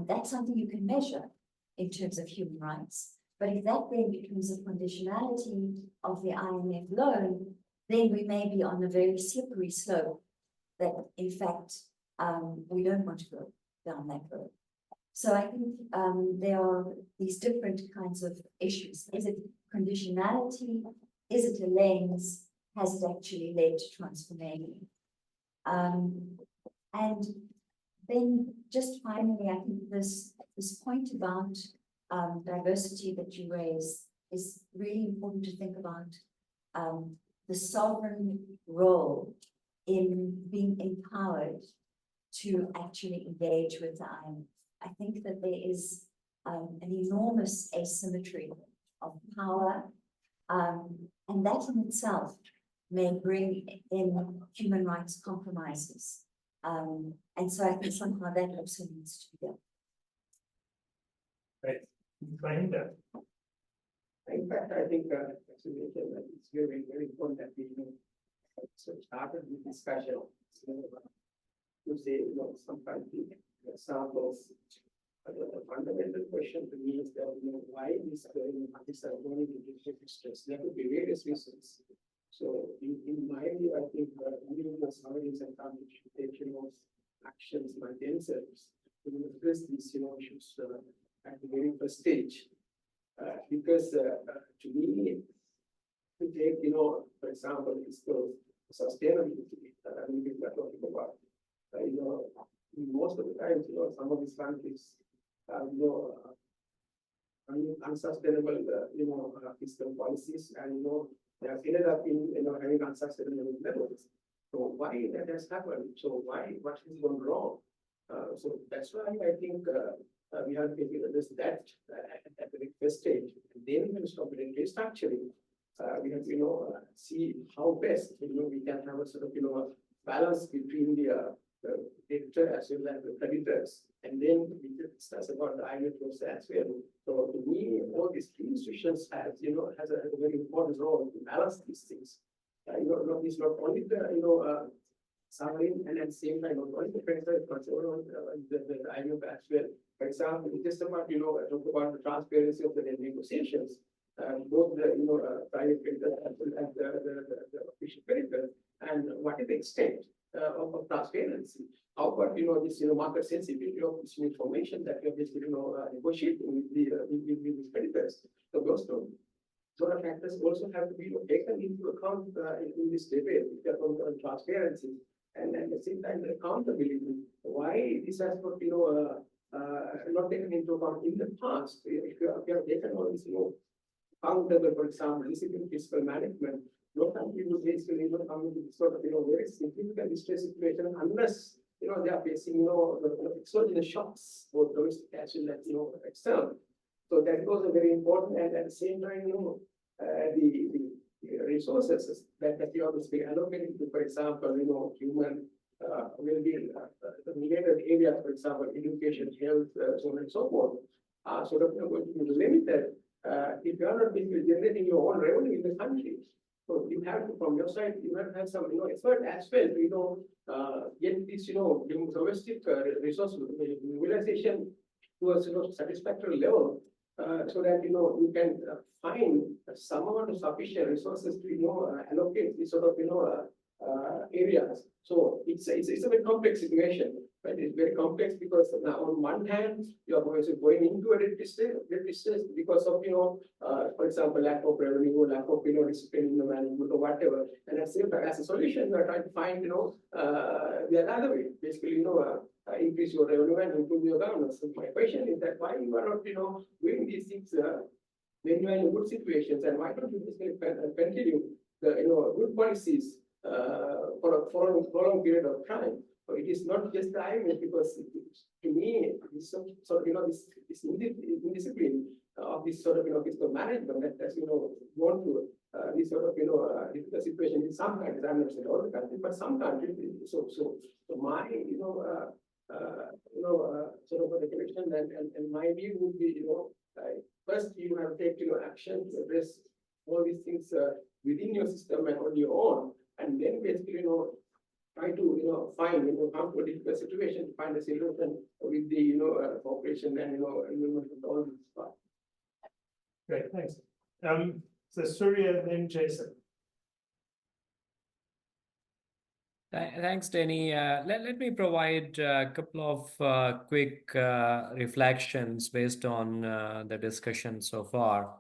That's something you can measure in terms of human rights. But if that then becomes a conditionality of the IMF loan, then we may be on a very slippery slope that, in fact, we don't want to go down that road. So I think there are these different kinds of issues. Is it conditionality? Is it a lens? Has it actually led to transformation? And then just finally, I think this point about diversity that you raise is really important to think about the sovereign role in being empowered to actually engage with the IMF. I think that there is an enormous asymmetry of power, and that in itself may bring in human rights compromises. And so I think somehow that also needs to be done. Right. Mahinda. In fact, I think actually it's very, very important that we started the discussion to say, some kind of examples. The fundamental question to me is that, why these markets are going into stress? There could be various reasons. So, in my view, I think even the summaries and computation of actions by themselves to address these issues at the very first stage. Because to me, to take, for example, this sustainability we are talking about, most of the times, some of these countries have, unsustainable, fiscal policies, and, they have ended up in, having unsustainable levels. So why that has happened? So what has gone wrong? So that's why I think we have to address that at the first stage. And then when it's completely restructuring, we have to, see how best, we can have a sort of, balance between the debtor as well as the creditors, And then we discuss about the IMF process as well. So to me, all these three institutions has a very important role to balance these things. It's not only the sovereign and at the same time not only the Treasury, but also the IMF as well. For example, just about talk about the transparency of the negotiations. Both the private creditors as well as the official creditors, and what is the extent of transparency? How about this market sensitivity of this information that you're just negotiating with the creditors? So those sort of factors also have to be taken into account in this debate on transparency and at the same time the accountability. Why this has not taken into account in the past? If you have taken all this accountable, for example, discipline fiscal management, no country will basically come into this sort of very significant distress situation unless they are facing the exogenous shocks, both domestic as well as external. So that was a very important, and at the same time, the resources that you have to be allocated to, for example, human well-being, the related areas, for example, education, health, so on and so forth, are sort of going to be limited. If you are not generating your own revenue in the country, so you have to, from your side, you have to have some effort as well to get this domestic resource mobilization to a satisfactory level, so that you can find some amount of sufficient resources to allocate this sort of areas. So it's a very complex situation. But it's very complex because now on one hand, you are going into a debt distress because of, for example, lack of revenue, lack of, discipline in the management or whatever. And at the same time, as a solution, you are trying to find, the other way, basically, increase your revenue and improve your governance. So my question is that why you are not, doing these things when you are in good situations, and why don't you basically continue the, good policies for a prolonged period of time? So it is not just the IMF, because to me, this sort of this indiscipline of this sort of fiscal management that has gone through this sort of difficult situation in some countries. I'm not saying all the countries, but some countries. So my sort of a recommendation and my view would be first you have to take action to address all these things within your system and on your own, and then basically try to find come to a difficult situation to find a solution with the cooperation and all this part. Great, thanks. So Surya and then Jason. Thanks, Danny. Let me provide a couple of quick reflections based on the discussion so far.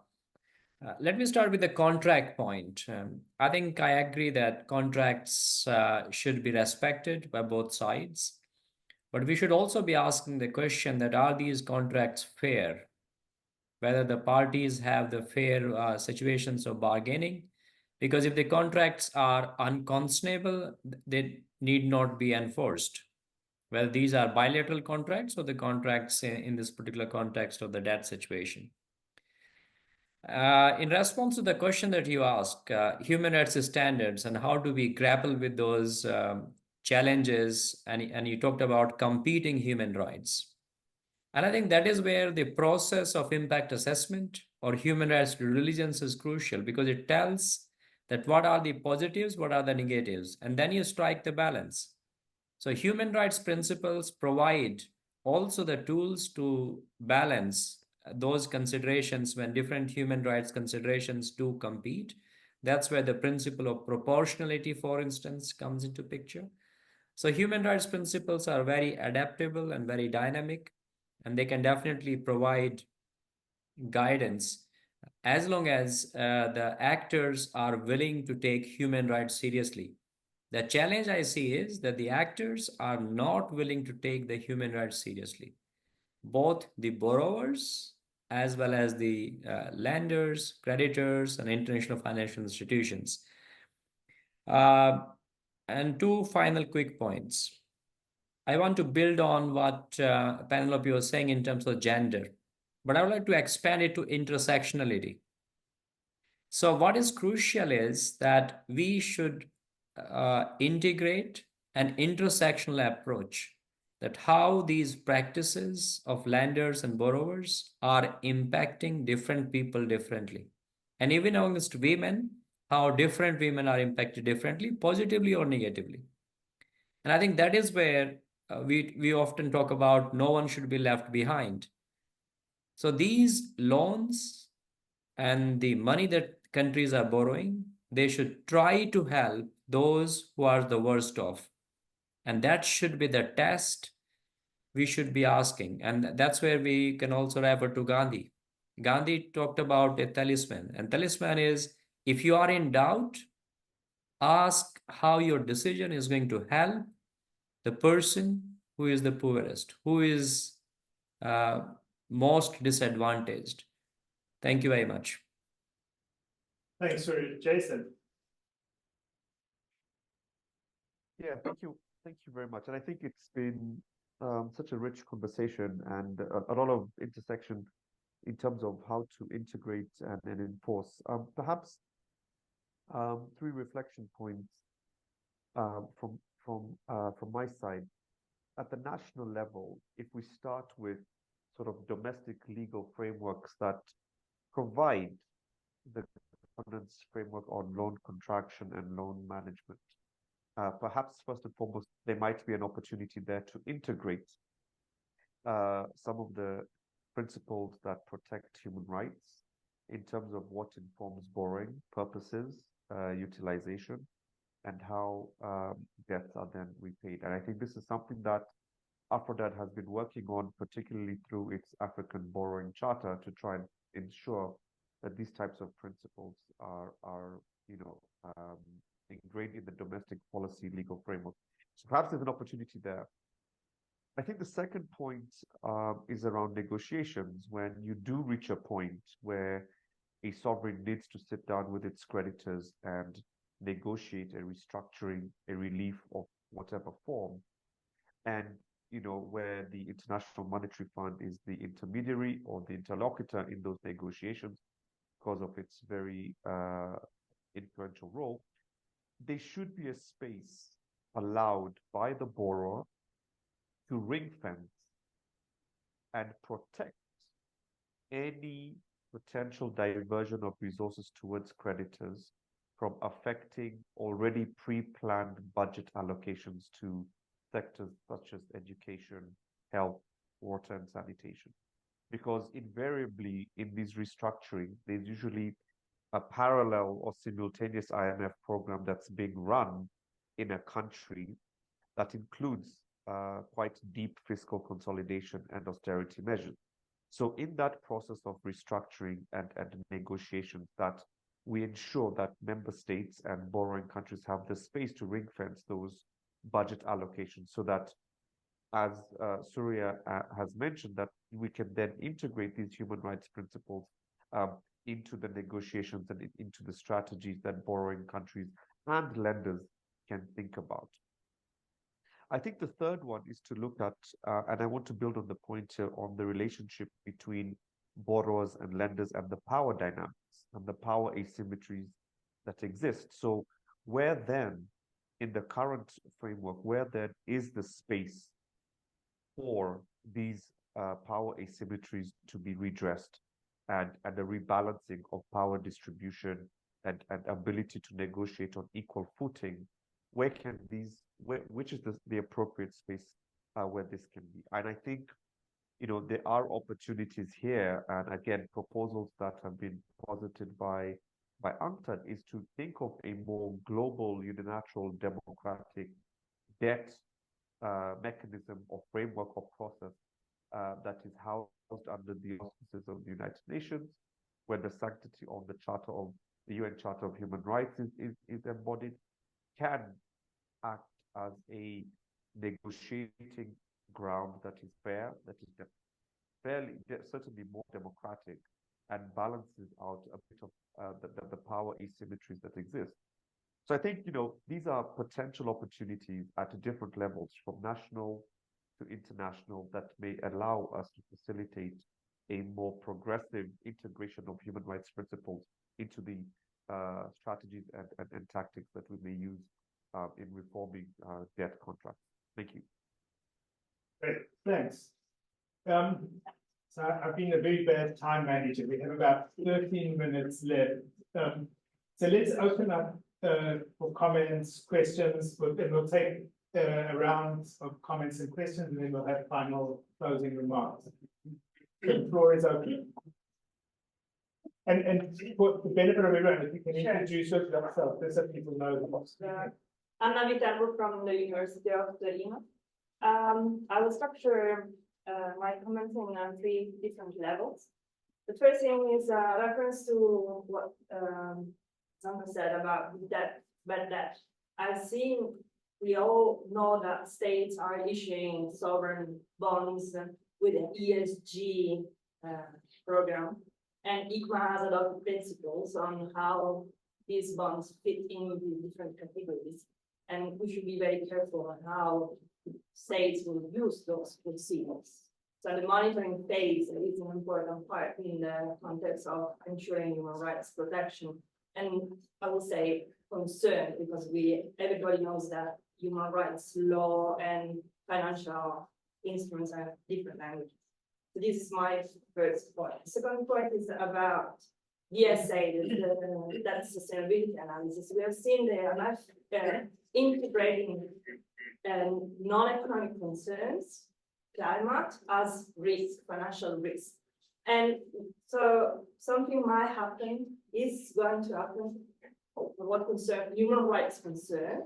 Let me start with the contract point. I think I agree that contracts should be respected by both sides, but we should also be asking the question that are these contracts fair? Whether the parties have the fair situations of bargaining, because if the contracts are unconscionable, they need not be enforced. Whether these are bilateral contracts or the contracts in this particular context of the debt situation. In response to the question that you asked, human rights standards and how do we grapple with those challenges, and you talked about competing human rights. And I think that is where the process of impact assessment or human rights due diligence is crucial, because it tells that what are the positives, what are the negatives, and then you strike the balance. So human rights principles provide also the tools to balance those considerations when different human rights considerations do compete. That's where the principle of proportionality, for instance, comes into picture. So human rights principles are very adaptable and very dynamic, and they can definitely provide guidance as long as the actors are willing to take human rights seriously. The challenge I see is that the actors are not willing to take the human rights seriously. Both the borrowers as well as the lenders, creditors, and international financial institutions. And two final quick points. I want to build on what Penelope was saying in terms of gender, but I would like to expand it to intersectionality. So what is crucial is that we should integrate an intersectional approach that how these practices of lenders and borrowers are impacting different people differently. And even amongst women, how different women are impacted differently, positively or negatively. And I think that is where we often talk about no one should be left behind. So these loans and the money that countries are borrowing, they should try to help those who are the worst off. And that should be the test we should be asking. And that's where we can also refer to Gandhi. Gandhi talked about a talisman, and talisman is if you are in doubt, ask how your decision is going to help the person who is the poorest, who is uh, most disadvantaged. Thank you very much. Thanks, Surya. Jason. Yeah, thank you very much. And I think it's been such a rich conversation and a lot of intersection in terms of how to integrate and enforce. Perhaps three reflection points from my side. At the national level, if we start with sort of domestic legal frameworks that provide the governance framework on loan contraction and loan management, perhaps first and foremost, there might be an opportunity there to integrate some of the principles that protect human rights in terms of what informs borrowing purposes, utilization, and how debts are then repaid. And I think this is something that AFRODAD has been working on, particularly through its African Borrowing Charter, to try and ensure that these types of principles are ingrained in the domestic policy legal framework. So perhaps there's an opportunity there. I think the second point is around negotiations. When you do reach a point where a sovereign needs to sit down with its creditors and negotiate a restructuring, a relief of whatever form, and where the International Monetary Fund is the intermediary or the interlocutor in those negotiations because of its very influential role, there should be a space allowed by the borrower to ring fence and protect any potential diversion of resources towards creditors from affecting already pre-planned budget allocations to sectors such as education, health, water, and sanitation. Because invariably in these restructuring, there's usually a parallel or simultaneous IMF program that's being run in a country that includes quite deep fiscal consolidation and austerity measures. So in that process of restructuring and negotiations, that we ensure that member states and borrowing countries have the space to ring fence those budget allocations so that, as Surya has mentioned, that we can then integrate these human rights principles into the negotiations and into the strategies that borrowing countries and lenders can think about. I think the third one is to look at, and I want to build on the point on the relationship between borrowers and lenders and the power dynamics and the power asymmetries that exist. So where then, in the current framework, where there is the space for these power asymmetries to be redressed and a rebalancing of power distribution and ability to negotiate on equal footing, where can these, which is the appropriate space where this can be? And I think, there are opportunities here, and again, proposals that have been posited by UNCTAD is to think of a more global, unilateral, democratic debt mechanism or framework or process that is housed under the auspices of the United Nations, where the sanctity of the Charter of the UN Charter of Human Rights is embodied, can act as a negotiating ground that is fair, that is certainly more democratic, and balances out a bit of the power asymmetries that exist. So I think, these are potential opportunities at different levels, from national to international, that may allow us to facilitate a more progressive integration of human rights principles into the strategies and tactics that we may use in reforming debt contracts. Thank you. Great, thanks. So I've been a very bad time manager. We have about 13 minutes left. So let's open up for comments, questions, and we'll take a round of comments and questions, and then we'll have final closing remarks. The floor is open. And for the benefit of everyone, if you can introduce yourself, just so people know what's Anna from the University of Torino. I will structure my comments in 3 different levels. The first thing is a reference to what Zandstra said about debt, bad debt. I've seen, we all know that states are issuing sovereign bonds with an ESG program, and ICMA has a lot of principles on how these bonds fit in the different categories, and we should be very careful on how states will use those proceeds. So the monitoring phase is an important part in the context of ensuring human rights protection. And I would say concern, because everybody knows that human rights law and financial instruments are different languages. So this is my first point. The second point is about DSA, that sustainability analysis. We have seen the IMF integrating non-economic concerns, climate, as risk, financial risk. And so something might happen, is going to happen, for what concern human rights concern.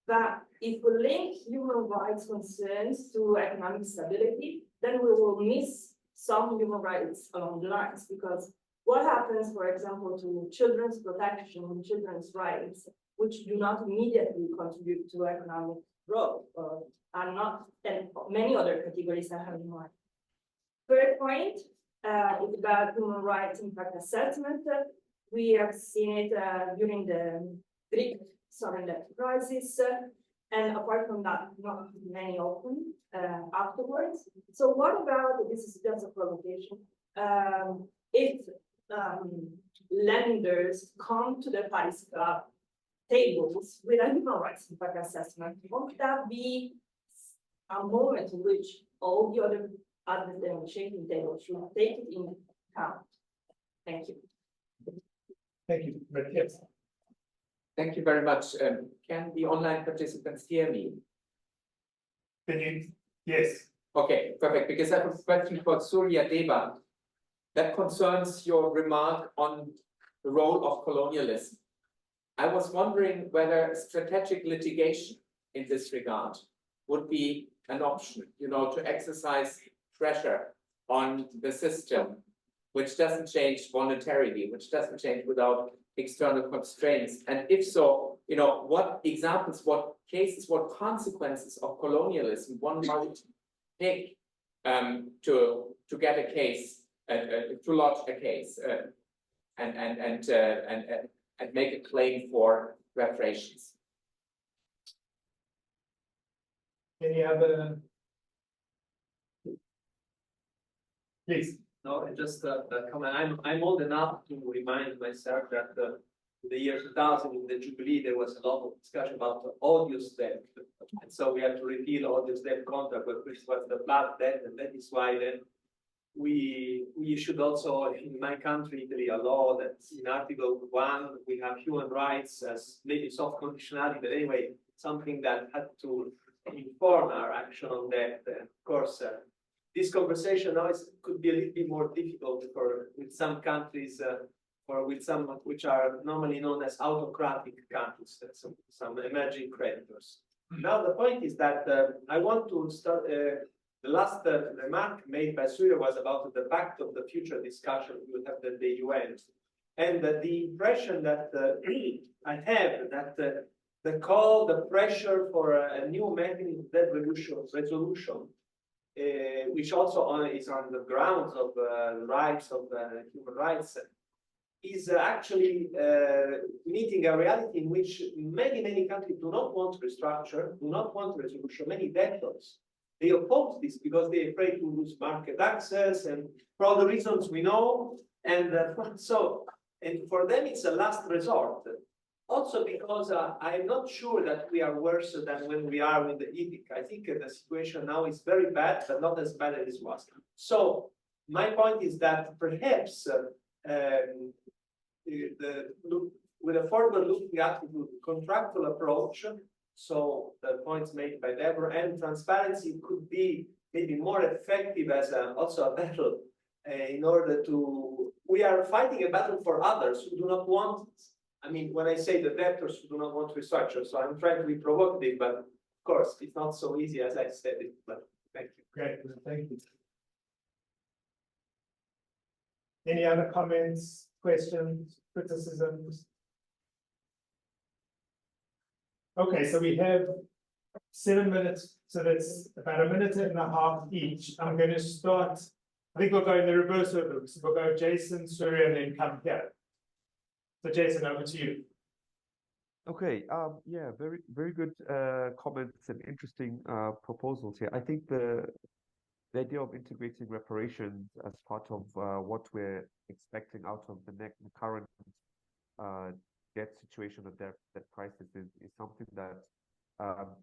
But if we link human rights concerns to economic stability, then we will miss some human rights along the lines. Because what happens, for example, to children's protection and children's rights, which do not immediately contribute to economic growth, or are not, and many other categories I have in mind. Third point is about human rights impact assessment. We have seen it during the Greek sovereign debt crisis, and apart from that, not many open afterwards. So what about, this is just a provocation, if lenders come to the Paris Club tables with a human rights impact assessment, won't that be a moment in which all the other at the negotiating table should take it into account? Thank you. Thank you. Yes. Thank you very much. Can the online participants hear me? Can you? Yes. Okay, perfect. Because I have a question for Surya, Deva that concerns your remark on the role of colonialism. I was wondering whether strategic litigation in this regard would be an option, to exercise pressure on the system, which doesn't change voluntarily, which doesn't change without external constraints. And if so, what examples, what cases, what consequences of colonialism one might take to get a case, to lodge a case, and make a claim for reparations. Any other? Please. No, just a comment. I'm old enough to remind myself that in the year 2000, in the Jubilee, there was a lot of discussion about the odious debt. And so we had to repeal odious debt contract, which was the bad debt. And that is why then we issued also in my country, Italy, a law that in Article 1, we have human rights as maybe soft conditionality, but anyway, something that had to inform our action on that. And of course, this conversation now could be a little bit more difficult with some countries or with some which are normally known as autocratic countries, some emerging creditors. Now the point is that I want to start. The last remark made by Surya was about the fact of the future discussion we will have at the UN, and the impression that I have that the call, the pressure for a new mechanism of debt resolution. Which also is on the grounds of rights of human rights, is actually meeting a reality in which many countries do not want restructure, do not want resolution. Many debtors, they oppose this because they're afraid to lose market access and for all the reasons we know. And and for them, it's a last resort. Also because I'm not sure that we are worse than when we are with the EPIC. I think the situation now is very bad, but not as bad as it was. So my point is that perhaps with a forward-looking attitude, contractual approach, so the points made by Deborah, and transparency could be maybe more effective as also a battle in order to, we are fighting a battle for others who do not want it. I mean, when I say the debtors who do not want to restructure, so I'm trying to be provocative, but of course, it's not so easy as I said it, but thank you. Great, thank you. Any other comments, questions, criticisms? Okay, so we have 7 minutes, so that's about a minute and a half each. I'm going to start, I think we'll go in the reverse order. So we'll go Jason, Surya, and then come here. So Jason, over to you. Okay, yeah, very good comments and interesting proposals here. I think the idea of integrating reparations as part of what we're expecting out of the current debt situation or debt crisis is something that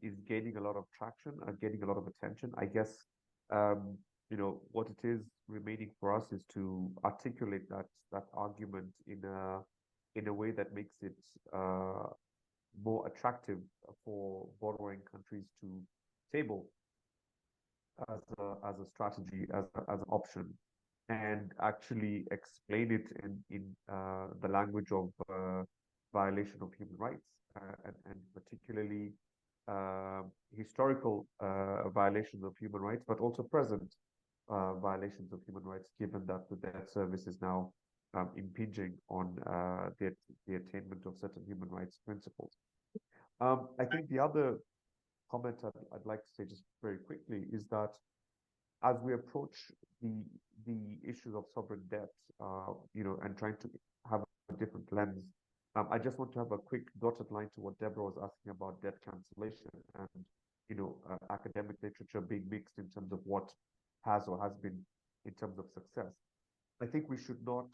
is gaining a lot of traction and getting a lot of attention. I guess you know what it is remaining for us is to articulate that argument in a way that makes it more attractive for borrowing countries to table as a strategy, as an option, and actually explain it in the language of violation of human rights, and particularly historical violations of human rights, but also present violations of human rights, given that the debt service is now impinging on the attainment of certain human rights principles. I think the other comment I'd like to say just very quickly is that as we approach the issues of sovereign debt, you know, and trying to have a different lens, I just want to have a quick dotted line to what Deborah was asking about debt cancellation and, you know, academic literature being mixed in terms of what has or has been in terms of success. I think we should not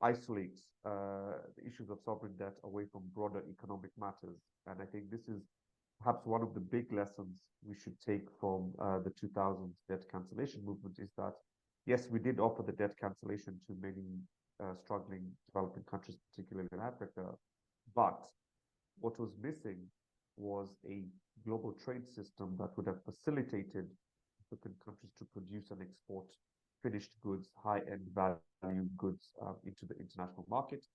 isolate the issues of sovereign debt away from broader economic matters. And I think this is perhaps one of the big lessons we should take from the 2000s debt cancellation movement is that, yes, we did offer the debt cancellation to many struggling developing countries, particularly in Africa, but what was missing was a global trade system that would have facilitated African countries to produce and export finished goods, high-end value goods into the international market.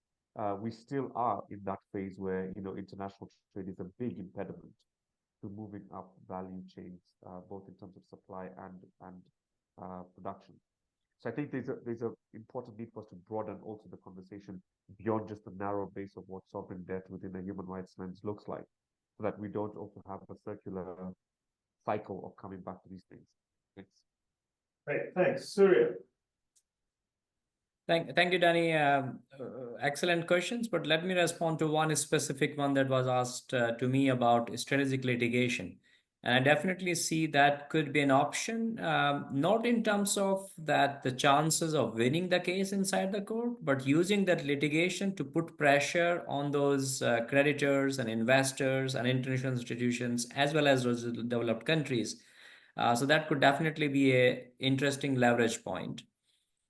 We still are in that phase where, you know, international trade is a big impediment to moving up value chains, both in terms of supply and production. So I think there's a important need for us to broaden also the conversation beyond just the narrow base of what sovereign debt within a human rights lens looks like, so that we don't also have a circular cycle of coming back to these things. Thanks. Great, thanks. Surya. Thank you, Danny. Excellent questions, but let me respond to one specific one that was asked to me about strategic litigation. And I definitely see that could be an option, not in terms of that the chances of winning the case inside the court, but using that litigation to put pressure on those creditors and investors and international institutions, as well as those developed countries. So that could definitely be an interesting leverage point.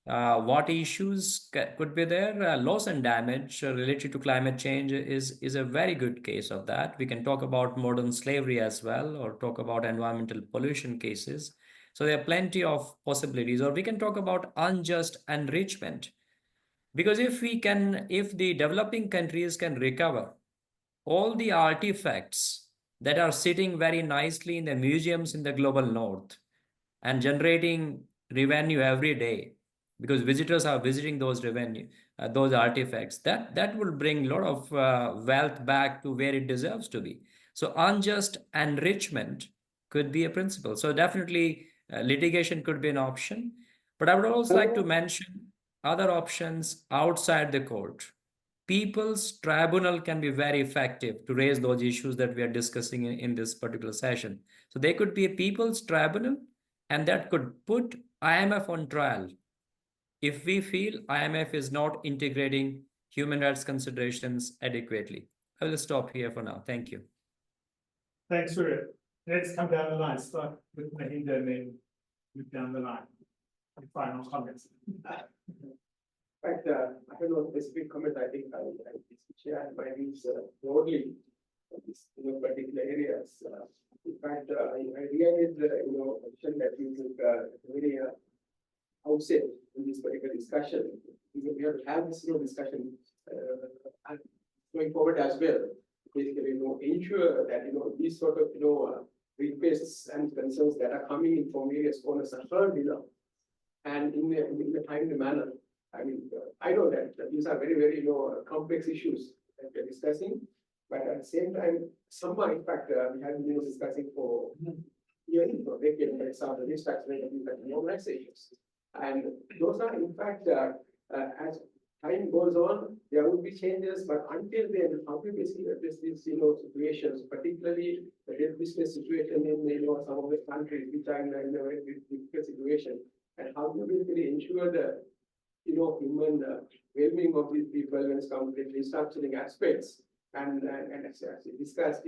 What issues could be there? Loss and damage related to climate change is a very good case of that. We can talk about modern slavery as well, or talk about environmental pollution cases. So there are plenty of possibilities. Or we can talk about unjust enrichment. Because if the developing countries can recover all the artifacts that are sitting very nicely in the museums in the global north and generating revenue every day, because visitors are visiting those those artifacts, that will bring a lot of wealth back to where it deserves to be. So unjust enrichment could be a principle. So definitely litigation could be an option. But I would also like to mention other options outside the court. People's tribunal can be very effective to raise those issues that we are discussing in this particular session. So there could be a people's tribunal, and that could put IMF on trial if we feel IMF is not integrating human rights considerations adequately. I will stop here for now. Thank you. Thanks, Surya. Let's come down the line, start with Mahinda and then move down the line. Final comments. In fact, I don't know specific comment. I think I share my views broadly on this particular areas. In fact, I realized the position that you took very outset in this particular discussion. We have to have this discussion going forward as well. Basically, ensure that these sort of requests and concerns that are coming in from various corners are heard and in a timely manner. I mean, I know that these are very, very complex issues that we're discussing, but at the same time, some are in fact we have been discussing for years, for decades, for example, restructuring and organizations. And those are in fact as time goes on, there will be changes, but until then, how do we basically address these situations, particularly the debt business situation in some of the countries which are in a very difficult situation, and how do we basically ensure the human well-being of these people when it comes to restructuring aspects, and as we discussed,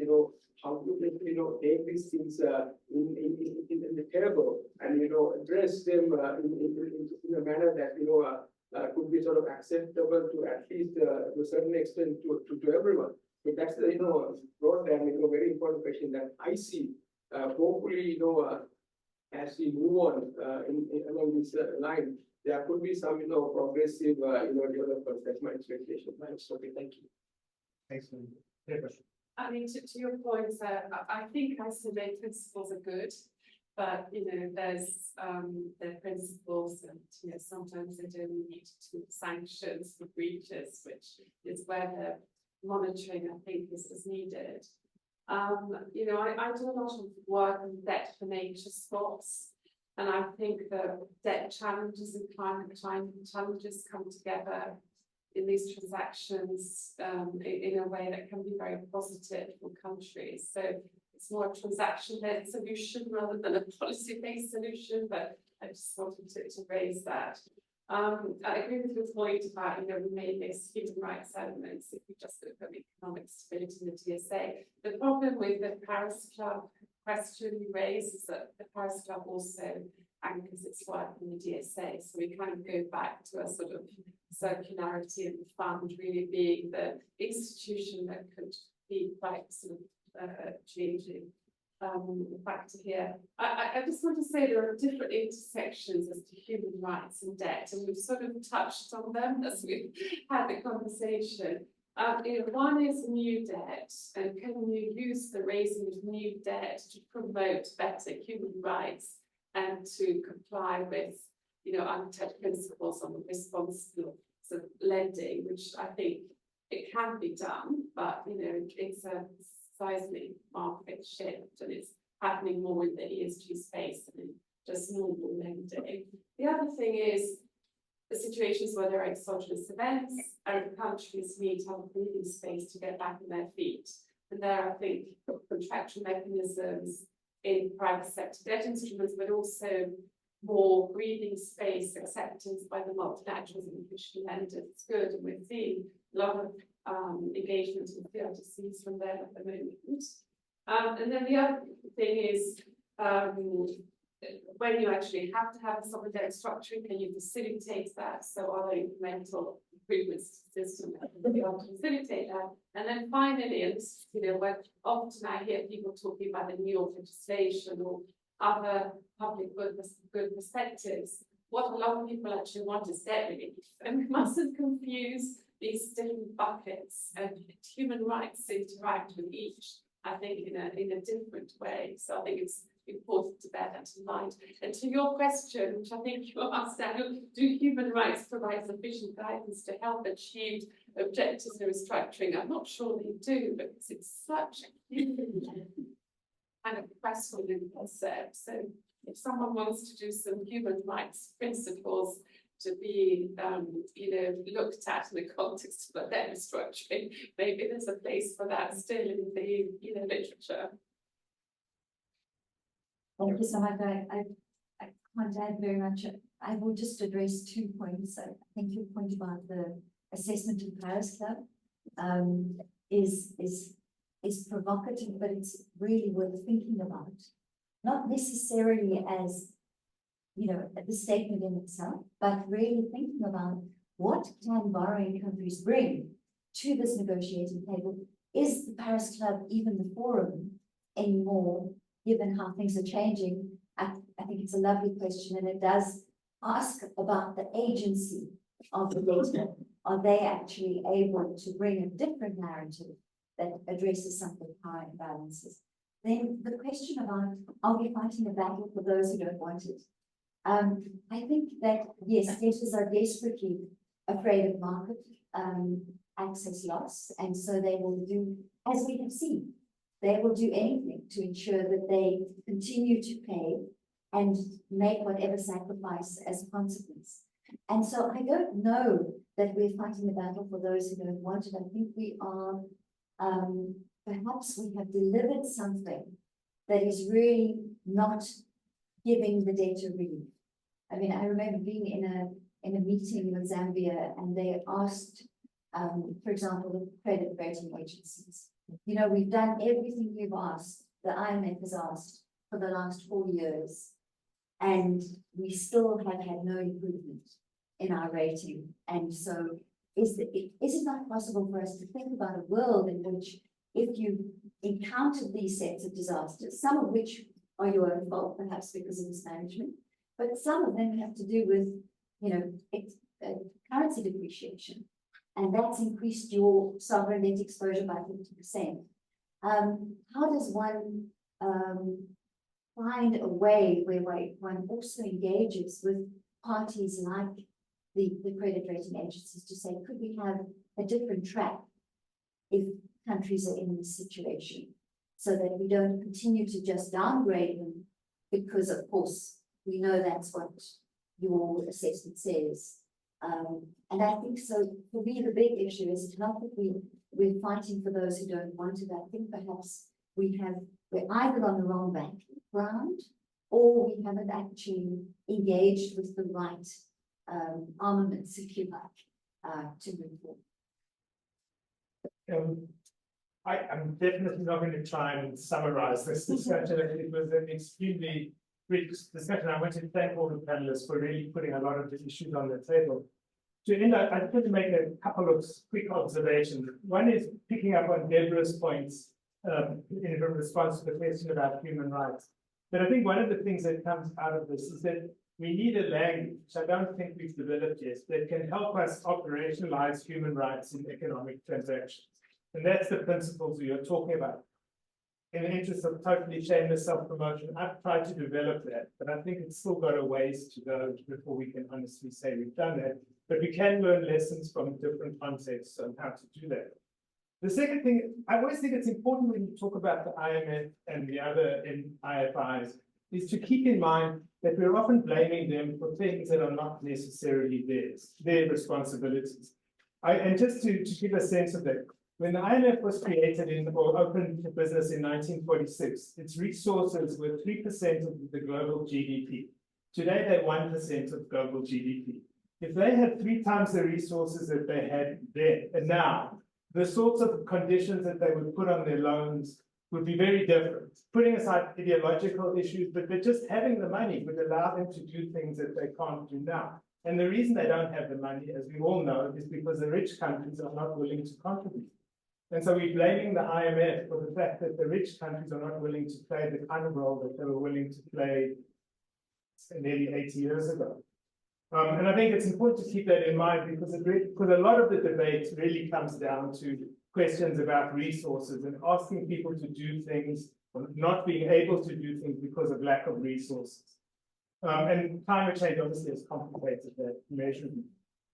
how to basically take these things in the table and address them in a manner that could be sort of acceptable to at least to a certain extent to everyone. So that's the broad and very important question that I see. Hopefully, as we move on along this line, there could be some progressive developments. That's my expectation. Okay, thank you. Thanks, Deborah. I mean, to your point, I think isolate principles are good, but there's principles, and sometimes they don't lead to sanctions for breaches, which is where the monitoring, I think, is needed. I do a lot of work on debt for nature spots, and I think the debt challenges and climate challenges come together in these transactions in a way that can be very positive for countries. So it's more a transaction-led solution rather than a policy-based solution, but I just wanted to raise that. I agree with your point about, we may miss human rights elements if we just look at economic stability in the DSA. The problem with the Paris Club question you raised is that the Paris Club also anchors its work in the DSA. So we kind of go back to a sort of circularity of the fund really being the institution that could be quite sort of changing factor here. I just want to say there are different intersections as to human rights and debt, and we've sort of touched on them as we've had the conversation. One is new debt, and can you use the raising of new debt to promote better human rights and to comply with, UNCTAD principles on responsible sort of lending, which I think it can be done, but it's a seismic market shift, and it's happening more in the ESG space than in just normal lending. The other thing is the situations where there are exogenous events and countries need to have a breathing space to get back on their feet. And there, I think, contractual mechanisms in private sector debt instruments, but also more breathing space acceptance by the multilaterals and official lenders. It's good, and we're seeing a lot of engagement with the LTCs from them at the moment. And then the other thing is when you actually have to have a sovereign debt structuring, can you facilitate that? So are there incremental improvements to the system that can be able to facilitate that? And then finally, and this is where often I hear people talking about the New York legislation or other public good perspectives. What a lot of people actually want is debt relief, and we mustn't confuse these different buckets, and human rights interact with each, I think, in a different way. So I think it's important to bear that in mind. And to your question, which I think you asked, Daniel, do human rights provide sufficient guidance to help achieve objectives of restructuring? I'm not sure they do, because it's such a huge kind of question and concept. So if someone wants to do some human rights principles to be, looked at in the context of debt restructuring, maybe there's a place for that still in the, literature. Thank you so much. I can't add very much. I will just address 2 points. I think your point about the assessment of Paris Club. is provocative, but it's really worth thinking about. Not necessarily as, you know, the statement in itself, but really thinking about what can borrowing countries bring to this negotiating table. Is the Paris Club even the forum anymore, given how things are changing? I think it's a lovely question, and it does ask about the agency of the data. Are they actually able to bring a different narrative that addresses some of the power imbalances? Then the question about, are we fighting a battle for those who don't want it? I think that, yes, debtors are desperately afraid of market access loss, and so they will do, as we have seen, they will do anything to ensure that they continue to pay and make whatever sacrifice as a consequence. And so I don't know that we're fighting the battle for those who don't want it. I think we are, perhaps we have delivered something that is really not giving the debtor relief. I mean, I remember being in a meeting with Zambia, and they asked, for example, the credit rating agencies, you know, we've done everything we've asked, the IMF has asked for the last 4 years, and we still have had no improvement in our rating. And so is it not possible for us to think about a world in which, if you encountered these sets of disasters, some of which are your own fault, perhaps because of mismanagement, but some of them have to do with, you know, currency depreciation, and that's increased your sovereign debt exposure by 50%. How does one find a way where one also engages with parties like the credit rating agencies to say, could we have a different track if countries are in this situation, so that we don't continue to just downgrade them, because of course we know that's what your assessment says. And I think so, for me, the big issue is not that we're fighting for those who don't want it. I think perhaps we're either on the wrong background, or we haven't actually engaged with the right armaments, if you like, to move forward. I'm definitely not going to try and summarize this discussion. It was an extremely rich discussion. I want to thank all the panelists for really putting a lot of the issues on the table. To end, I just want to make a couple of quick observations. One is picking up on Deborah's points in response to the question about human rights. But I think one of the things that comes out of this is that we need a language, which I don't think we've developed yet, that can help us operationalize human rights in economic transactions. And that's the principles we are talking about. In the interest of totally shameless self-promotion, I've tried to develop that, but I think it's still got a ways to go before we can honestly say we've done that. But we can learn lessons from different contexts on how to do that. The second thing, I always think it's important when you talk about the IMF and the other IFIs, is to keep in mind that we're often blaming them for things that are not necessarily their responsibilities. And just to give a sense of that, when the IMF was created or opened to business in 1946, its resources were 3% of the global GDP. Today, they're 1% of global GDP. If they had 3 times the resources that they had then and now, the sorts of conditions that they would put on their loans would be very different. Putting aside ideological issues, but just having the money would allow them to do things that they can't do now. And the reason they don't have the money, as we all know, is because the rich countries are not willing to contribute. And so we're blaming the IMF for the fact that the rich countries are not willing to play the kind of role that they were willing to play nearly 80 years ago. And I think it's important to keep that in mind, because a lot of the debate really comes down to questions about resources and asking people to do things or not being able to do things because of lack of resources. And climate change obviously has complicated that measurement.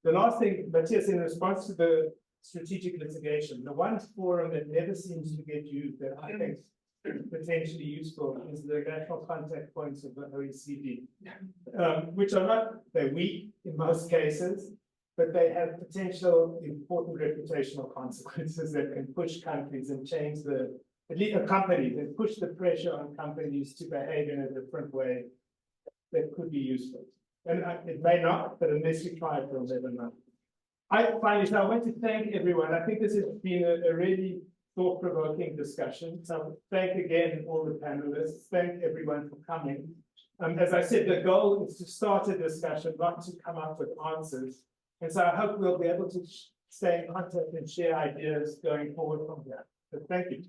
The last thing, Matthias, in response to the strategic litigation, the one forum that never seems to get used that I think is potentially useful is the national contact points of the OECD, which are not, they're weak in most cases, but they have potential important reputational consequences that can push countries and change at least a company, that push the pressure on companies to behave in a different way that could be useful. And it may not, but unless you try it, you'll never know. Finally, I want to thank everyone. I think this has been a really thought-provoking discussion. So thank again all the panelists. Thank everyone for coming. As I said, the goal is to start a discussion, not to come up with answers. And so I hope we'll be able to stay in contact and share ideas going forward from here. So thank you.